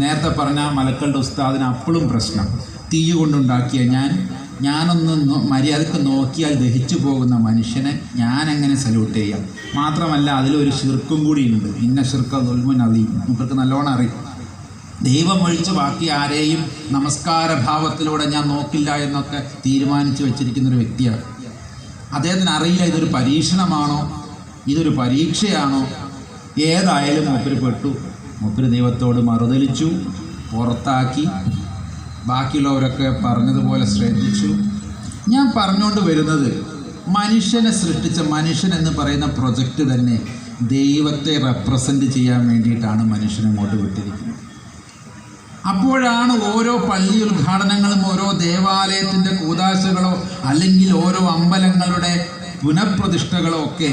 നേരത്തെ പറഞ്ഞ മലക്കളുടെ ഉസ്താദിന് അപ്പോഴും പ്രശ്നം. തീ കൊണ്ടുണ്ടാക്കിയ ഞാനൊന്ന് മര്യാദക്ക് നോക്കിയാൽ ദഹിച്ചു പോകുന്ന മനുഷ്യനെ ഞാനെങ്ങനെ സല്യൂട്ട് ചെയ്യാം? മാത്രമല്ല അതിലൊരു ശിർക്കും കൂടി ഉണ്ട്. ഇന്ന ശിർക്ക് ദുൽമുൻ അലീം. നമുക്ക് നല്ലോണം അറിയും. ദൈവം ഒഴിച്ച് ബാക്കി ആരെയും നമസ്കാര ഭാവത്തിലൂടെ ഞാൻ നോക്കില്ല എന്നൊക്കെ തീരുമാനിച്ചു വെച്ചിരിക്കുന്നൊരു വ്യക്തിയാണ്. അദ്ദേഹത്തിന് അറിയില്ല ഇതൊരു പരീക്ഷണമാണോ, ഇതൊരു പരീക്ഷയാണോ. ഏതായാലും മൂപ്പര് പെട്ടു. മൂപ്പര് ദൈവത്തോട് മറുതലിച്ചു, പുറത്താക്കി. ബാക്കിയുള്ളവരൊക്കെ പറഞ്ഞതുപോലെ ശ്രദ്ധിച്ചു. ഞാൻ പറഞ്ഞുകൊണ്ട് വരുന്നത്, മനുഷ്യനെ സൃഷ്ടിച്ച മനുഷ്യൻ എന്ന് പറയുന്ന പ്രൊജക്റ്റ് തന്നെ ദൈവത്തെ റെപ്രസെൻ്റ് ചെയ്യാൻ വേണ്ടിയിട്ടാണ് മനുഷ്യനങ്ങോട്ട് വിട്ടിരിക്കുന്നത്. അപ്പോഴാണ് ഓരോ പള്ളി ഉദ്ഘാടനങ്ങളും ഓരോ ദേവാലയത്തിൻ്റെ കൂദാശകളോ അല്ലെങ്കിൽ ഓരോ അമ്പലങ്ങളുടെ പുനഃപ്രതിഷ്ഠകളോ ഒക്കെ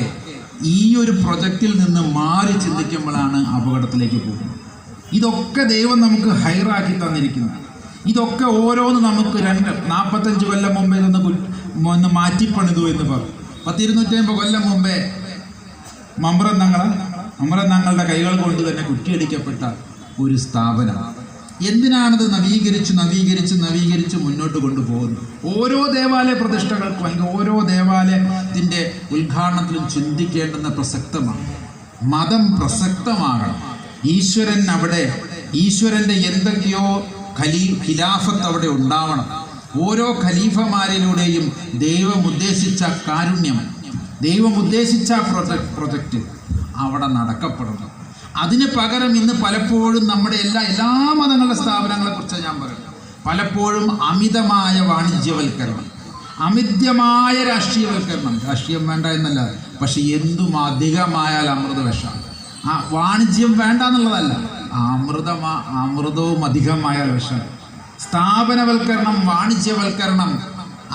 ഈ ഒരു പ്രൊജക്റ്റിൽ നിന്ന് മാറി ചിന്തിക്കുമ്പോഴാണ് അപകടത്തിലേക്ക് പോകുന്നത്. ഇതൊക്കെ ദൈവം നമുക്ക് ഹൈറാക്കി തന്നിരിക്കുന്നു. ഇതൊക്കെ ഓരോന്ന് നമുക്ക് 45 കൊല്ലം മുമ്പേ ഒന്ന് മാറ്റിപ്പണിതു എന്ന് പറഞ്ഞു. 250 കൊല്ലം മുമ്പേ മമ്പ്രം തങ്ങളുടെ കൈകൾ കൊണ്ട് തന്നെ കുറ്റിയടിക്കപ്പെട്ട ഒരു സ്ഥാപനം. എന്തിനാണത് നവീകരിച്ച് മുന്നോട്ട് കൊണ്ടുപോകുന്നത്? ഓരോ ദേവാലയ പ്രതിഷ്ഠകൾക്കും അല്ലെങ്കിൽ ഓരോ ദേവാലയത്തിൻ്റെ ഉദ്ഘാടനത്തിലും ചിന്തിക്കേണ്ടുന്ന പ്രസക്തമാണ്. മതം പ്രസക്തമാകണം. ഈശ്വരൻ്റെ എന്തൊക്കെയോ ഖിലാഫത്ത് അവിടെ ഉണ്ടാവണം. ഓരോ ഖലീഫമാരിലൂടെയും ദൈവം ഉദ്ദേശിച്ച കാരുണ്യം, ദൈവം ഉദ്ദേശിച്ച പ്രൊജക്റ്റ് അവിടെ നടക്കപ്പെടണം. അതിന് പകരം ഇന്ന് പലപ്പോഴും നമ്മുടെ എല്ലാ മതങ്ങളുടെ സ്ഥാപനങ്ങളെക്കുറിച്ച് ഞാൻ പറയുന്നത്, പലപ്പോഴും അമിതമായ വാണിജ്യവൽക്കരണം, അമിതമായ രാഷ്ട്രീയവൽക്കരണം. രാഷ്ട്രീയം വേണ്ട എന്നല്ല, പക്ഷെ എന്തും അധികമായാൽ അമൃതവിഷമാണ്. ആ വാണിജ്യം വേണ്ട എന്നുള്ളതല്ല, അമൃതവും അധികമായാൽ വിഷം. സ്ഥാപനവൽക്കരണം, വാണിജ്യവൽക്കരണം,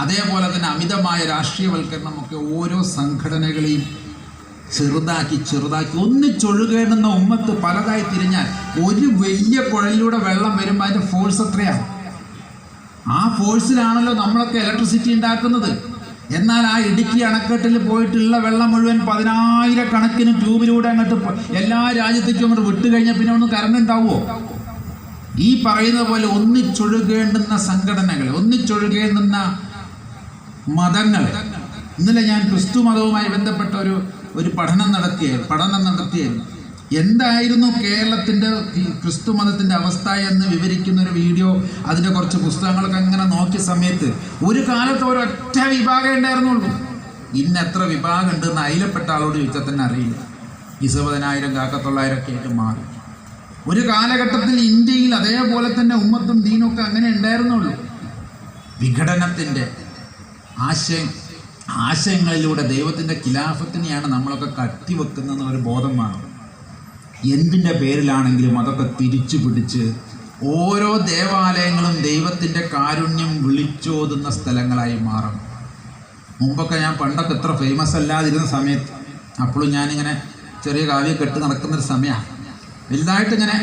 അതേപോലെ തന്നെ അമിതമായ രാഷ്ട്രീയവൽക്കരണം ഒക്കെ ഓരോ സംഘടനകളെയും ചെറുതാക്കി ഒന്നിച്ചൊഴുകേണ്ടുന്ന ഉമ്മത്ത് പലതായി തിരിഞ്ഞാൽ ഒരു വലിയ പുഴയിലൂടെ വെള്ളം വരുമ്പോൾ അതിൻ്റെ ഫോഴ്സ് എത്രയാണ്? ആ ഫോഴ്സിലാണല്ലോ നമ്മളൊക്കെ ഇലക്ട്രിസിറ്റി ഉണ്ടാക്കുന്നത്. എന്നാൽ ആ ഇടുക്കി അണക്കെട്ടിൽ പോയിട്ടുള്ള വെള്ളം മുഴുവൻ 10,000 ട്യൂബിലൂടെ അങ്ങോട്ട് എല്ലാ രാജ്യത്തേക്കും അങ്ങോട്ട് വിട്ട് കഴിഞ്ഞാൽ പിന്നെ ഒന്നും കറണ്ട് ഉണ്ടാവുമോ? ഈ പറയുന്ന പോലെ ഒന്നിച്ചൊഴുകേണ്ടുന്ന സംഘടനകൾ, ഒന്നിച്ചൊഴുകേണ്ടുന്ന മതങ്ങൾ. ഇന്നലെ ഞാൻ ക്രിസ്തു മതവുമായി ബന്ധപ്പെട്ട ഒരു പഠനം നടത്തിയായിരുന്നു. എന്തായിരുന്നു കേരളത്തിൻ്റെ ക്രിസ്തു മതത്തിൻ്റെ അവസ്ഥ എന്ന് വിവരിക്കുന്ന ഒരു വീഡിയോ, അതിൻ്റെ കുറച്ച് പുസ്തകങ്ങളൊക്കെ അങ്ങനെ നോക്കിയ സമയത്ത് ഒരു കാലത്ത് ഒരൊറ്റ വിഭാഗം ഉണ്ടായിരുന്നുള്ളൂ. ഇന്ന് എത്ര വിഭാഗം ഉണ്ടെന്ന് അയിലപ്പെട്ട ആളോട് ചോദിച്ചാൽ തന്നെ അറിയില്ല. 20,000 കാക്കത്തൊള്ളായിരം ഒക്കെ ആയിട്ട് മാറി. ഒരു കാലഘട്ടത്തിൽ ഇന്ത്യയിൽ അതേപോലെ തന്നെ ഉമ്മത്തും ദീനൊക്കെ അങ്ങനെ ഉണ്ടായിരുന്നുള്ളൂ. വിഘടനത്തിൻ്റെ ആശയങ്ങളിലൂടെ ദൈവത്തിൻ്റെ ഖിലാഫത്തിനെയാണ് നമ്മളൊക്കെ കട്ടിവെക്കുന്നതെന്ന് ഒരു ബോധം വേണം. എന്തിൻ്റെ പേരിലാണെങ്കിലും അതൊക്കെ തിരിച്ചു പിടിച്ച് ഓരോ ദേവാലയങ്ങളും ദൈവത്തിൻ്റെ കാരുണ്യം വിളിച്ചോതുന്ന സ്ഥലങ്ങളായി മാറണം. മുമ്പൊക്കെ ഞാൻ പണ്ടൊക്കെ ഇത്ര ഫേമസ് അല്ലാതിരുന്ന സമയത്ത്, അപ്പോഴും ഞാനിങ്ങനെ ചെറിയ കാവ്യം കെട്ട് നടക്കുന്നൊരു സമയമാണ്. വലുതായിട്ട് ഇങ്ങനെ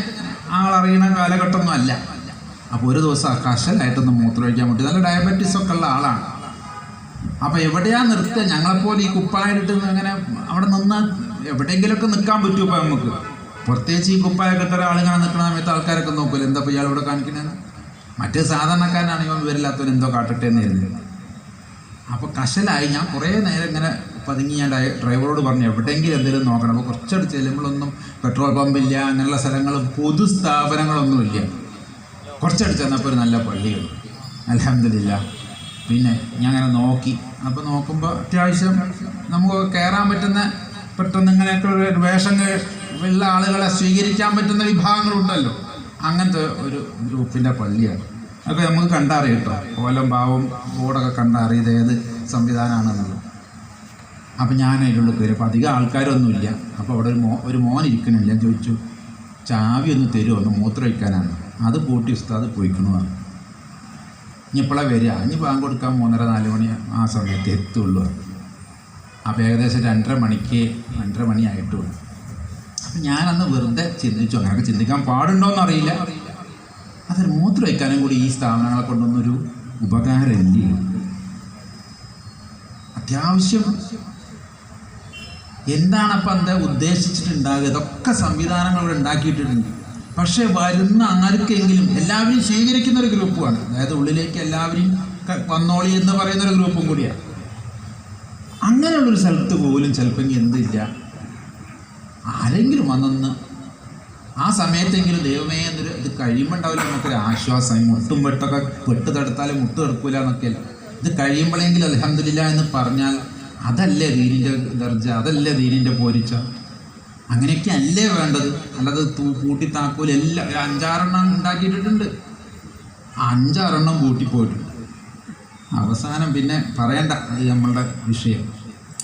ആളറിയണ കാലഘട്ടമൊന്നും അല്ല. അപ്പോൾ ഒരു ദിവസം കശലായിട്ടൊന്ന് മൂത്രമൊഴിക്കാൻ പറ്റി. നല്ല ഡയബറ്റീസൊക്കെ ഉള്ള ആളാണ്. അപ്പോൾ എവിടെയാ നിർത്തുക? ഞങ്ങളെപ്പോലെ ഈ കുപ്പായിട്ട് അങ്ങനെ അവിടെ നിന്ന് എവിടെയെങ്കിലുമൊക്കെ നിൽക്കാൻ പറ്റുമോ? ഇപ്പോൾ നമുക്ക് പ്രത്യേകിച്ച് ഈ കുപ്പായൊക്കെ ഇട്ട ഒരാളിങ്ങനെ നിൽക്കുന്ന സമയത്ത് ആൾക്കാരൊക്കെ നോക്കില്ല, എന്താ ഇപ്പോൾ ഇയാൾ ഇവിടെ കാണിക്കണേന്ന്. മറ്റേ സാധാരണക്കാരനാണെങ്കിൽ ഇവൻ വരില്ലാത്തവൻ എന്തോ കാട്ടട്ടെ എന്ന് കരുതി. അപ്പോൾ കശലായി. ഞാൻ കുറേ നേരം ഇങ്ങനെ പതുങ്ങി ഞാൻ ഡ്രൈവറോട് പറഞ്ഞു എവിടെയെങ്കിലും എന്തെങ്കിലും നോക്കണം. അപ്പോൾ കുറച്ചടുത്ത് ചെല്ലുമ്പോഴൊന്നും പെട്രോൾ പമ്പില്ല, അങ്ങനെയുള്ള സ്ഥലങ്ങളും പൊതു സ്ഥാപനങ്ങളൊന്നുമില്ല. കുറച്ചടുത്ത് ചെന്നപ്പോൾ ഒരു നല്ല പള്ളികൾ, അൽഹംദുലില്ലാ. പിന്നെ ഞാൻ അങ്ങനെ നോക്കി. അപ്പോൾ നോക്കുമ്പോൾ അത്യാവശ്യം നമുക്ക് കയറാൻ പറ്റുന്ന, പെട്ടെന്ന് ഇങ്ങനെയൊക്കെ ഒരു വേഷം ഉള്ള ആളുകളെ സ്വീകരിക്കാൻ പറ്റുന്ന വിഭാഗങ്ങളുണ്ടല്ലോ, അങ്ങനത്തെ ഒരു ഗ്രൂപ്പിൻ്റെ പള്ളിയാണ്. അതൊക്കെ നമുക്ക് കണ്ടറിയാം കേട്ടോ. കോലം ഭാവം ബോർഡൊക്കെ കണ്ടറിയാം ഇത് ഏത് സംവിധാനമാണെന്നുള്ളത്. അപ്പം ഞാൻ അതിലുള്ള കയറി. അപ്പോൾ അധികം ആൾക്കാരൊന്നുമില്ല. അപ്പോൾ അവിടെ ഒരു മോൻ ഇരിക്കണില്ല. ഞാൻ ചോദിച്ചു, ചാവി ഒന്ന് തരുമോ, ഒന്ന് മൂത്രമൊഴിക്കാനാണ്. അത് പൂട്ടി ഉസ്താദ് പോയിക്കണമെന്ന്. ഇനി ഇപ്പോഴാണ് വരിക, ഇനി ബാങ്ക് കൊടുക്കാൻ 3:30-4 മണി ആ സമയത്ത് എത്തുള്ളൂ. അപ്പോൾ ഏകദേശം 2:30 മണി ആയിട്ടുള്ളൂ. അപ്പം ഞാനന്ന് വെറുതെ ചിന്തിച്ചു, അങ്ങനെയൊക്കെ ചിന്തിക്കാൻ പാടുണ്ടോയെന്നറിയില്ല. അതൊരു മൂത്രം വയ്ക്കാനും കൂടി ഈ സ്ഥാപനങ്ങളെ കൊണ്ടൊന്നൊരു ഉപകാരമില്ല. അത്യാവശ്യം എന്താണ് അപ്പം എന്താ ഉദ്ദേശിച്ചിട്ടുണ്ടാകുക? ഇതൊക്കെ സംവിധാനങ്ങൾ ഇവിടെ ഉണ്ടാക്കിയിട്ടുണ്ട്. പക്ഷേ വരുന്ന ആർക്കെങ്കിലും എല്ലാവരും സ്വീകരിക്കുന്ന ഒരു ഗ്രൂപ്പുമാണ്. അതായത് ഉള്ളിലേക്ക് എല്ലാവരും വന്നോളി എന്ന് പറയുന്നൊരു ഗ്രൂപ്പും കൂടിയാണ്. അങ്ങനെയുള്ളൊരു സ്ഥലത്ത് പോലും ചിലപ്പോൾ എന്തില്ല, ആരെങ്കിലും വന്നൊന്ന് ആ സമയത്തെങ്കിലും ദൈവമേ എന്നൊരു ഇത് കഴിയുമ്പോൾ ഉണ്ടാവില്ല നമുക്കൊരു ആശ്വാസം. മുട്ടും വെട്ടൊക്കെ വെട്ട് തടുത്താലും മുട്ട് തടുക്കൂല എന്നൊക്കെയല്ല. ഇത് കഴിയുമ്പോഴെങ്കിലും അൽഹംദുലില്ലാ എന്ന് പറഞ്ഞാൽ അതല്ലേ ദീനിൻ്റെ ദർജ, അതല്ലേ ദീനിൻ്റെ പോരിച്ച. അങ്ങനെയൊക്കെ അല്ലേ വേണ്ടത്. അല്ലാതെ പൂട്ടി താക്കോൽ എല്ലാം 5-6 ഉണ്ടാക്കിയിട്ടിട്ടുണ്ട്. 5-6 പൂട്ടിപ്പോയിട്ടുണ്ട്. അവസാനം പിന്നെ പറയണ്ട, അത് നമ്മളുടെ വിഷയം.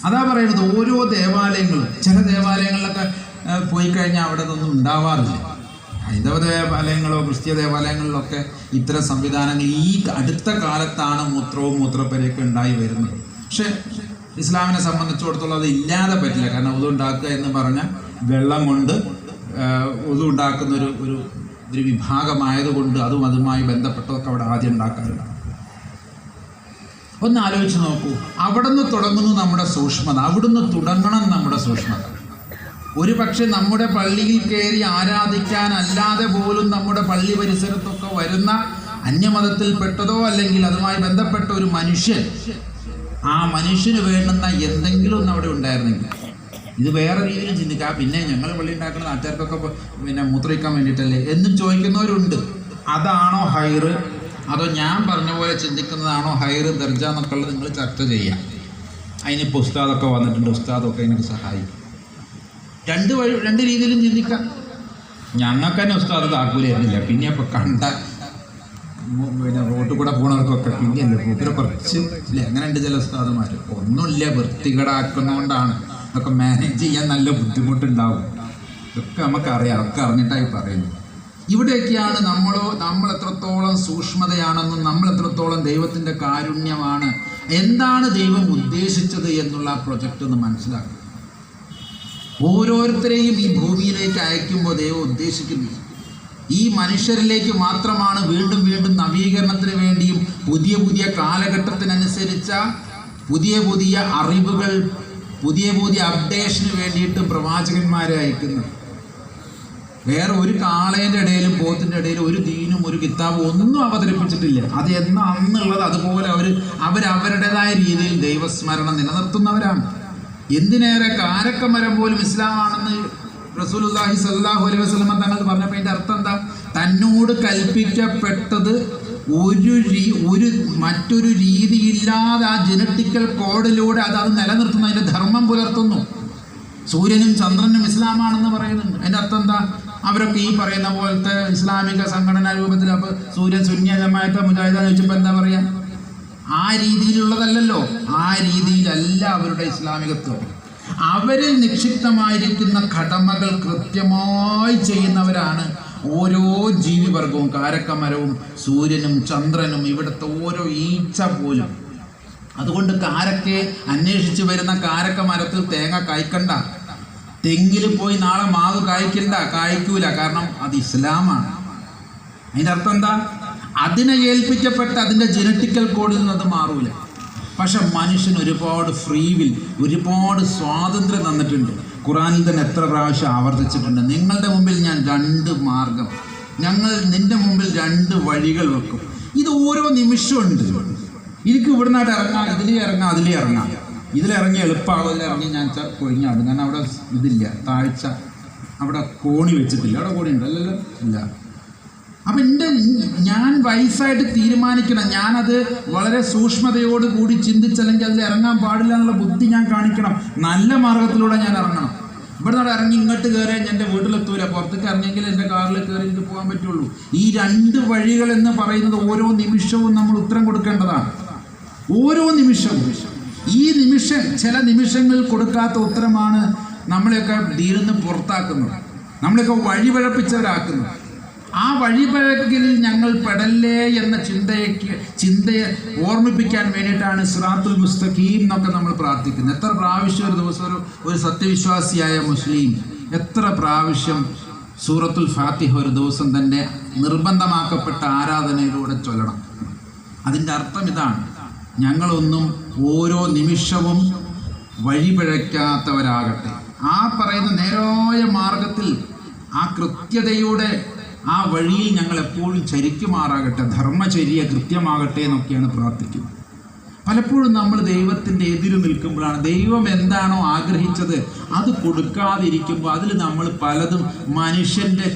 അതാ പറയുന്നത്. ഓരോ ദേവാലയങ്ങളും, ചില ദേവാലയങ്ങളിലൊക്കെ പോയി കഴിഞ്ഞാൽ അവിടെ ഒന്നും ഉണ്ടാവാറില്ല. ഹൈന്ദവ ദേവാലയങ്ങളോ ക്രിസ്തീയ ദേവാലയങ്ങളിലൊക്കെ ഇത്തരം സംവിധാനങ്ങൾ ഈ അടുത്ത കാലത്താണ് മൂത്രവും മൂത്രപ്പരയൊക്കെ ഉണ്ടായി വരുന്നത്. പക്ഷേ ഇസ്ലാമിനെ സംബന്ധിച്ചിടത്തോളം അത് ഇല്ലാതെ പറ്റില്ല. കാരണം ഉദു ഉണ്ടാക്കുക എന്ന് പറഞ്ഞാൽ വെള്ളം കൊണ്ട് ഉദു ഉണ്ടാക്കുന്ന ഒരു വിഭാഗമായതുകൊണ്ട് അതുമായി ബന്ധപ്പെട്ടതൊക്കെ അവിടെ ആദ്യം ഉണ്ടാക്കാറുണ്ട്. ഒന്ന് ആലോചിച്ച് നോക്കൂ. അവിടുന്ന് തുടങ്ങുന്നു നമ്മുടെ സൂക്ഷ്മത, അവിടുന്ന് തുടങ്ങണം നമ്മുടെ സൂക്ഷ്മത. ഒരു പക്ഷെ നമ്മുടെ പള്ളിയിൽ കയറി ആരാധിക്കാനല്ലാതെ പോലും നമ്മുടെ പള്ളി പരിസരത്തൊക്കെ വരുന്ന അന്യമതത്തിൽപ്പെട്ടതോ അല്ലെങ്കിൽ അതുമായി ബന്ധപ്പെട്ട ഒരു മനുഷ്യൻ, ആ മനുഷ്യന് വേണ്ടുന്ന എന്തെങ്കിലും ഒന്ന് അവിടെ ഉണ്ടായിരുന്നെങ്കിൽ, ഇത് വേറെ രീതിയിൽ ചിന്തിക്കാം. പിന്നെ ഞങ്ങൾ പള്ളി ഉണ്ടാക്കുന്ന നാട്ടുകാർക്കൊക്കെ പിന്നെ മൂത്രയിക്കാൻ വേണ്ടിയിട്ടല്ലേ എന്നും ചോദിക്കുന്നവരുണ്ട്. അതാണോ ഹൈറ്, അതോ ഞാൻ പറഞ്ഞ പോലെ ചിന്തിക്കുന്നതാണോ ഹൈറ് ദർജ എന്നൊക്കെ ഉള്ളത് നിങ്ങൾ ചർച്ച ചെയ്യാം. അതിനിപ്പോൾ ഉസ്താദൊക്കെ വന്നിട്ടുണ്ട്, ഉസ്താദൊക്കെ അതിനൊക്കെ സഹായിക്കും. രണ്ട് രീതിയിലും ചിന്തിക്കാം. ഞങ്ങൾക്ക് തന്നെ ഉസ്താദ് താക്കൂലായിരുന്നില്ല. പിന്നെ ഇപ്പോൾ കണ്ട പിന്നെ റോട്ടിൽ കൂടെ പോണവർക്കൊക്കെ പിന്നെയല്ലേ കൂട്ടിൽ കുറച്ച് ഇല്ലേ, അങ്ങനെയുണ്ട് ചില ഉസ്താദുമാർ. ഒന്നുമില്ല, വൃത്തികേടാക്കുന്നതുകൊണ്ടാണ്. അതൊക്കെ മാനേജ് ചെയ്യാൻ നല്ല ബുദ്ധിമുട്ടുണ്ടാവും. ഇതൊക്കെ നമുക്കറിയാം, ഒക്കെ അറിഞ്ഞിട്ടായി പറയുന്നത്. ഇവിടെയൊക്കെയാണ് നമ്മൾ എത്രത്തോളം സൂക്ഷ്മതയാണെന്നും നമ്മൾ എത്രത്തോളം ദൈവത്തിൻ്റെ കാരുണ്യമാണ്, എന്താണ് ദൈവം ഉദ്ദേശിച്ചത് എന്നുള്ള ആ പ്രൊജക്റ്റ് ഒന്ന് മനസ്സിലാക്കുക. ഓരോരുത്തരെയും ഈ ഭൂമിയിലേക്ക് അയക്കുമ്പോൾ ദൈവം ഉദ്ദേശിക്കുന്നു ഈ മനുഷ്യരിലേക്ക് മാത്രമാണ് വീണ്ടും വീണ്ടും നവീകരണത്തിന് വേണ്ടിയും പുതിയ പുതിയ കാലഘട്ടത്തിനനുസരിച്ച പുതിയ പുതിയ അറിവുകൾ, പുതിയ പുതിയ അപ്ഡേഷന് വേണ്ടിയിട്ട് പ്രവാചകന്മാരെ അയക്കുന്നത്. വേറെ ഒരു കാളേൻ്റെ ഇടയിലും പോത്തിൻ്റെ ഇടയിലും ഒരു ദീനും ഒരു കിതാബും ഒന്നും അവതരിപ്പിച്ചിട്ടില്ല. അത് എന്നാ അന്നുള്ളത് അതുപോലെ അവരവരുടേതായ രീതിയിൽ ദൈവസ്മരണം നിലനിർത്തുന്നവരാണ്. എന്തിനേറെ കാരക്കമരം പോലും ഇസ്ലാമാണെന്ന് റസൂലുള്ളാഹി സ്വല്ലല്ലാഹു അലൈഹി വസല്ലം തങ്ങൾ പറഞ്ഞപ്പോൾ അതിൻ്റെ അർത്ഥം എന്താ? തന്നോട് കൽപ്പിക്കപ്പെട്ടത് ഒരു മറ്റൊരു രീതിയില്ലാതെ ആ ജനറ്റിക്കൽ കോഡിലൂടെ അത് നിലനിർത്തുന്നു, അതിൻ്റെ ധർമ്മം പുലർത്തുന്നു. സൂര്യനും ചന്ദ്രനും ഇസ്ലാമാണെന്ന് പറയുന്നുണ്ട്. അതിൻ്റെ അർത്ഥം എന്താ? അവരൊക്കെ ഈ പറയുന്ന പോലത്തെ ഇസ്ലാമിക സംഘടനാ രൂപത്തിൽ അപ്പോൾ സൂര്യൻ സുന്നിയ ജമാഅത്ത് മുജാഹിദ് എന്ന് ചോദിച്ചപ്പോൾ എന്താ പറയുക? ആ രീതിയിലുള്ളതല്ലല്ലോ. ആ രീതിയിലല്ല അവരുടെ ഇസ്ലാമികത്വം. അവരിൽ നിക്ഷിപ്തമായിരിക്കുന്ന കടമകൾ കൃത്യമായി ചെയ്യുന്നവരാണ് ഓരോ ജീവിവർഗവും. കാരക്കമരവും സൂര്യനും ചന്ദ്രനും ഇവിടുത്തെ ഓരോ ഈച്ച പോലും. അതുകൊണ്ട് കാരക്കെ അന്വേഷിച്ച് വരുന്ന കാരക്ക മരത്തിൽ തേങ്ങ കായ്ക്കണ്ട, തെങ്ങിൽ പോയി നാളെ മാവ് കായ്ക്കൂല. കാരണം അത് ഇസ്ലാമാണ്. അതിൻ്റെ അർത്ഥം എന്താ? അതിനെ ഏൽപ്പിക്കപ്പെട്ട അതിൻ്റെ ജനറ്റിക്കൽ കോഡിൽ നിന്ന് അത് മാറൂല. പക്ഷെ മനുഷ്യന് ഒരുപാട് ഫ്രീ വിൽ, ഒരുപാട് സ്വാതന്ത്ര്യം തന്നിട്ടുണ്ട്. ഖുറാനിൽ തന്നെ എത്ര പ്രാവശ്യം ആവർത്തിച്ചിട്ടുണ്ട്, നിങ്ങളുടെ മുമ്പിൽ ഞാൻ 2 മാർഗം, നിന്റെ മുമ്പിൽ 2 വഴികൾ വെക്കും. ഇത് ഓരോ നിമിഷമുണ്ട്. എനിക്ക് ഇവിടുന്നായിട്ട് ഇറങ്ങാം, ഇതിലേ ഇറങ്ങാം, ഇതിലിറങ്ങി എളുപ്പമാകും, ഇതിലിറങ്ങി ഞാൻ കൊഴിഞ്ഞാടും. കാരണം അവിടെ ഇതില്ല, താഴ്ച, അവിടെ കോണി വെച്ചിട്ടില്ല. അവിടെ കോണി ഉണ്ട്? അല്ലല്ലോ, ഇല്ല. അപ്പം ഞാൻ വയസ്സായിട്ട് തീരുമാനിക്കണം. ഞാനത് വളരെ സൂക്ഷ്മതയോട് കൂടി ചിന്തിച്ചല്ലെങ്കിൽ അതിൽ ഇറങ്ങാൻ പാടില്ല എന്നുള്ള ബുദ്ധി ഞാൻ കാണിക്കണം. നല്ല മാർഗത്തിലൂടെ ഞാൻ ഇറങ്ങണം. ഇവിടെ നിന്ന് ഇറങ്ങി ഇങ്ങോട്ട് കയറിയാൽ എൻ്റെ വീട്ടിലെത്തൂല. പുറത്തേക്ക് ഇറങ്ങിയെങ്കിൽ എൻ്റെ കാറിൽ കയറി എനിക്ക് പോകാൻ പറ്റുള്ളൂ. ഈ 2 വഴികൾ എന്ന് പറയുന്നത് ഓരോ നിമിഷവും നമ്മൾ ഉത്തരം കൊടുക്കേണ്ടതാണ്. ഓരോ നിമിഷവും ചില നിമിഷങ്ങളിൽ കൊടുക്കാത്ത ഉത്തരമാണ് നമ്മളെയൊക്കെ ദീനിൽ നിന്ന് പുറത്താക്കുന്നത്, നമ്മളെയൊക്കെ വഴിപഴപ്പിച്ചവരാക്കുന്നത്. ആ വഴിപഴക്കലിൽ ഞങ്ങൾ പെടല്ലേ എന്ന ചിന്തയെ ഓർമ്മിപ്പിക്കാൻ വേണ്ടിയിട്ടാണ് സിറാത്തുൽ മുസ്തഖീം എന്നൊക്കെ നമ്മൾ പ്രാർത്ഥിക്കുന്നത്. എത്ര പ്രാവശ്യം ഒരു ദിവസം ഒരു സത്യവിശ്വാസിയായ മുസ്ലിം എത്ര പ്രാവശ്യം സൂറത്തുൽ ഫാത്തിഹ ഒരു ദിവസം തന്നെ നിർബന്ധമാക്കപ്പെട്ട ആരാധനയിലൂടെ ചൊല്ലണം. അതിൻ്റെ അർത്ഥം ഇതാണ്: ഞങ്ങളൊന്നും ഓരോ നിമിഷവും വഴിപിഴയ്ക്കാത്തവരാകട്ടെ. ആ പറയുന്ന നേരായ മാർഗത്തിൽ, ആ കൃത്യതയുടെ ആ വഴിയിൽ ഞങ്ങൾ എപ്പോഴും ചരിക്കുമാറാകട്ടെ, ധർമ്മചര്യ കൃത്യമാകട്ടെ എന്നൊക്കെയാണ് പ്രാർത്ഥിക്കുന്നത്. പലപ്പോഴും നമ്മൾ ദൈവത്തിൻ്റെ എതിര് നിൽക്കുമ്പോഴാണ്, ദൈവം എന്താണോ ആഗ്രഹിച്ചത് അത് കൊടുക്കാതിരിക്കുമ്പോൾ അതിൽ നമ്മൾ പലതും മനുഷ്യൻ്റെ